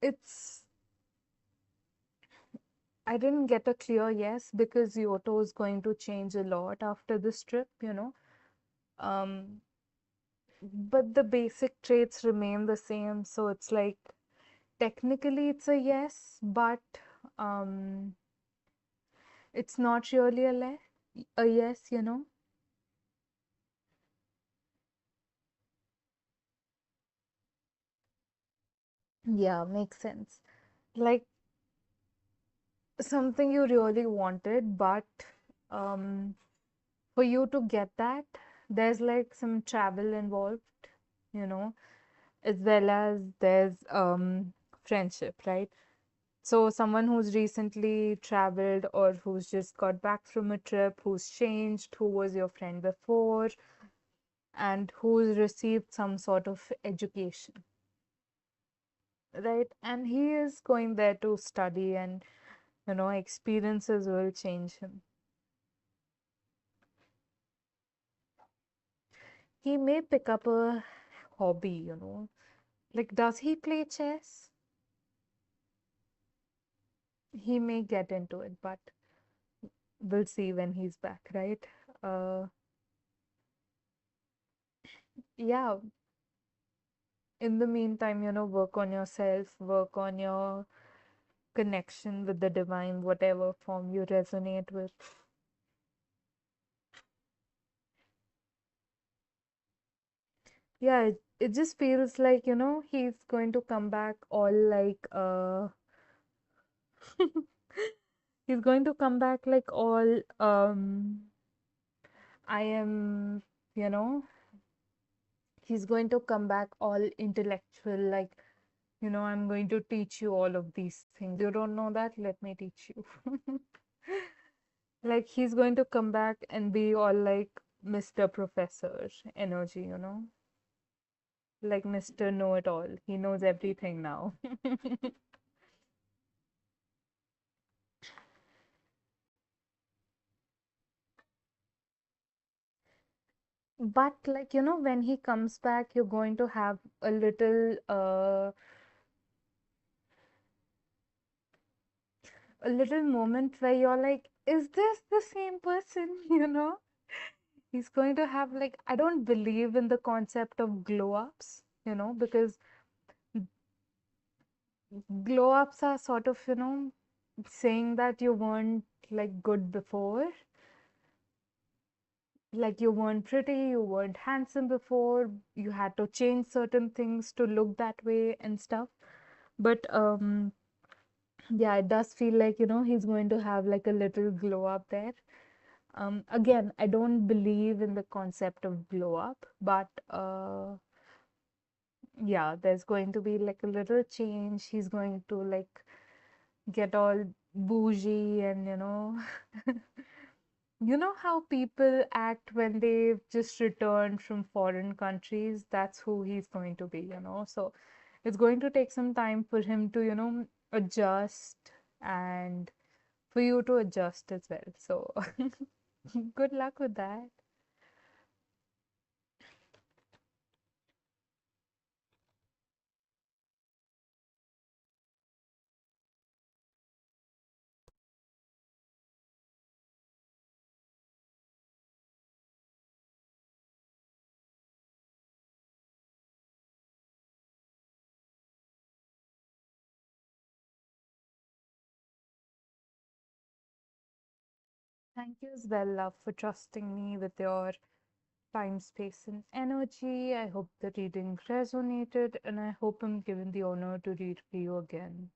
it's I didn't get a clear yes because Kyoto is going to change a lot after this trip. Um, but the basic traits remain the same, so it's like technically it's a yes, but um, it's not really a yes. Yeah, makes sense. Like something you really wanted, but um, for you to get that, there's like some travel involved, you know, as well as there's friendship, right? So someone who's recently traveled or who's just got back from a trip, who's changed, who was your friend before, and who's received some sort of education, right? And he is going there to study and experiences will change him. He may pick up a hobby. Like, does he play chess? He may get into it, but we'll see when he's back, right? Uh, yeah, in the meantime, work on yourself, work on your connection with the divine, whatever form you resonate with. Yeah, it just feels like, he's going to come back all like, he's going to come back like all, I am, you know, he's going to come back all intellectual, like, I'm going to teach you all of these things. You don't know that? Let me teach you. Like, he's going to come back and be all like Mr. Professor energy. Like Mr. Know It All. He knows everything now. But like, when he comes back, you're going to have a little moment where you're like, is this the same person? He's going to have like, I don't believe in the concept of glow ups, because glow ups are sort of, saying that you weren't like good before, like you weren't pretty, you weren't handsome before, you had to change certain things to look that way and stuff. But yeah, it does feel like, he's going to have like a little glow up there. Again, I don't believe in the concept of glow up, but yeah, there's going to be like a little change. He's going to like get all bougie and you know how people act when they've just returned from foreign countries? That's who he's going to be. So it's going to take some time for him to, adjust and for you to adjust as well. So good luck with that. Thank you as well, love, for trusting me with your time, space, and energy. I hope the reading resonated, and I hope I'm given the honor to read for you again.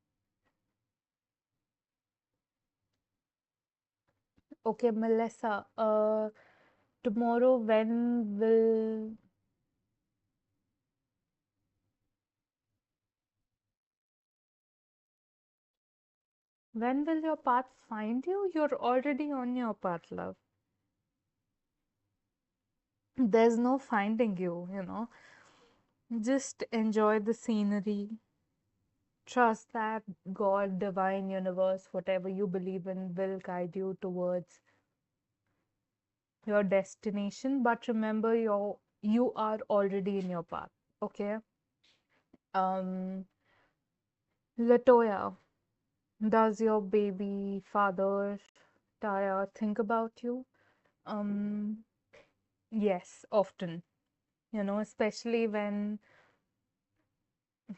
Okay, Melissa, tomorrow when will your path find you? You're already on your path, love. There's no finding you. Just enjoy the scenery. Trust that God, divine universe, whatever you believe in, will guide you towards your destination. But remember, you are already in your path. Okay. Um, Latoya, does your baby father Taya think about you? Um, yes, often. Especially when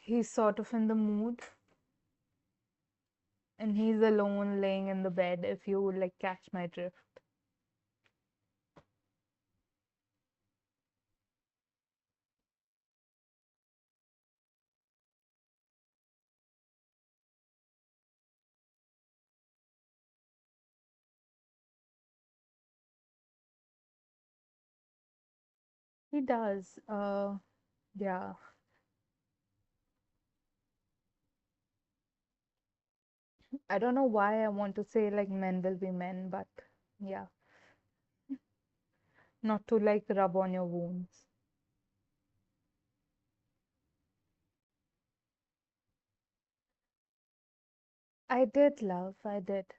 he's sort of in the mood and he's alone laying in the bed, if you would like catch my drift. He does. Yeah. I don't know why I want to say like men will be men, but yeah, not to like rub on your wounds. I did, love, I did.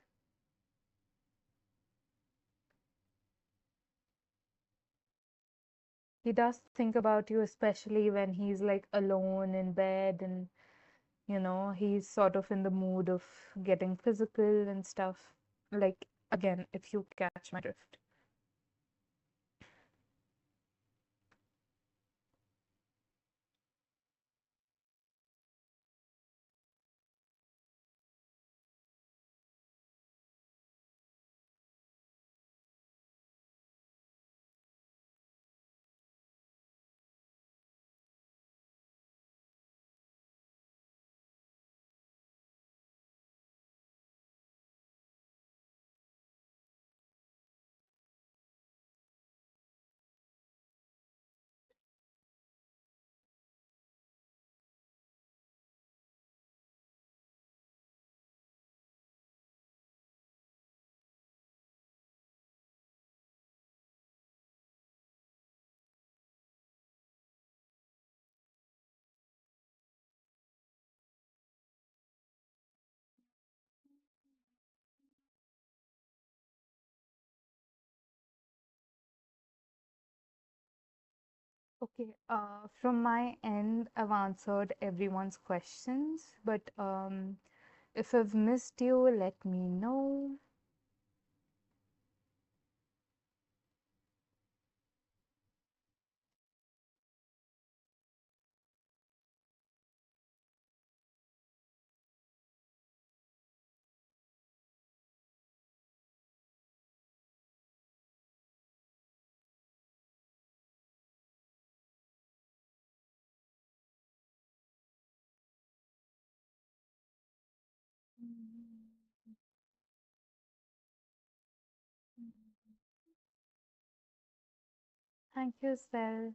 He does think about you, especially when he's like alone in bed and he's sort of in the mood of getting physical and stuff. Like, again, if you catch my drift. Okay, from my end, I've answered everyone's questions, but if I've missed you, let me know. Thank you, Sel.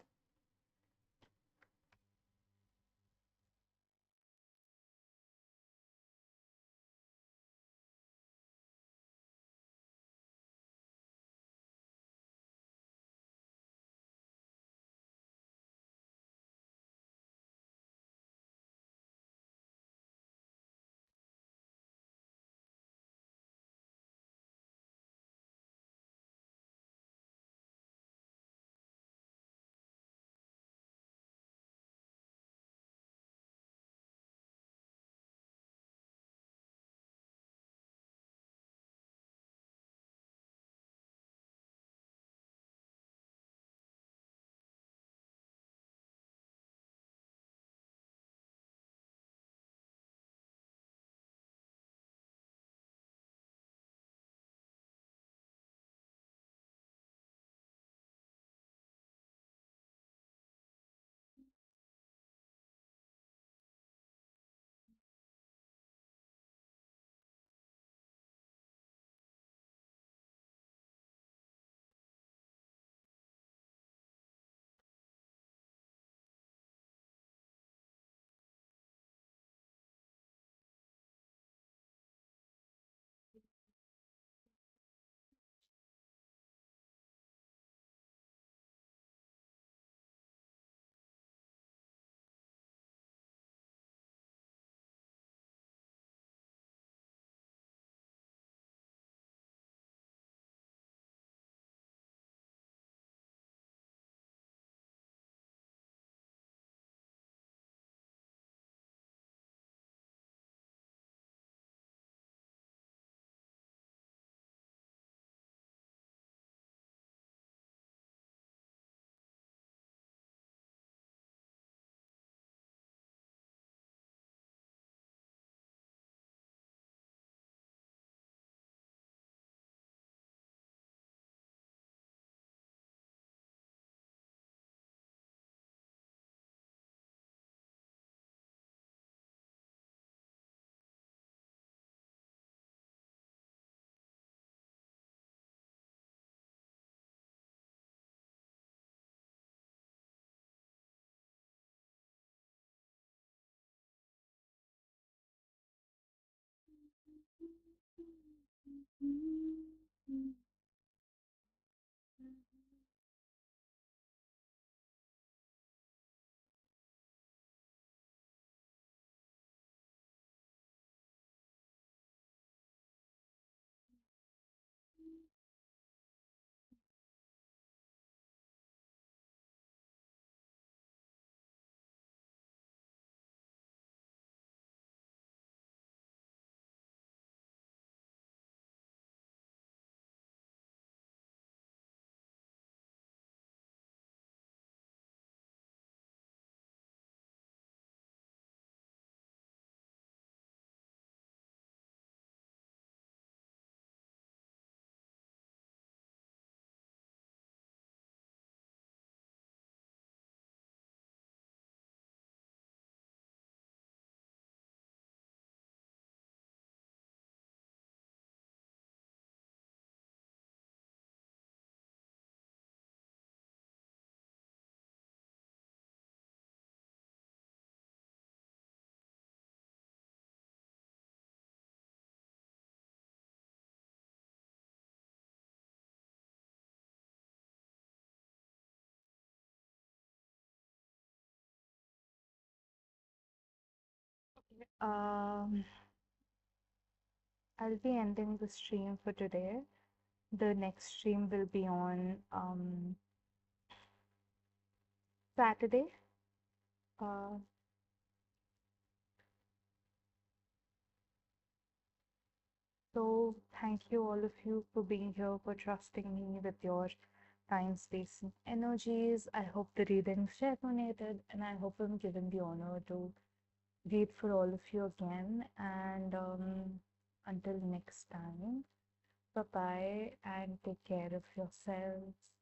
Um, I'll be ending the stream for today. The next stream will be on Saturday. Uh, so thank you all of you for being here, for trusting me with your time, space, and energies. I hope the readings resonated, and I hope I'm given the honor to read for all of you again. And until next time, bye bye, and take care of yourselves.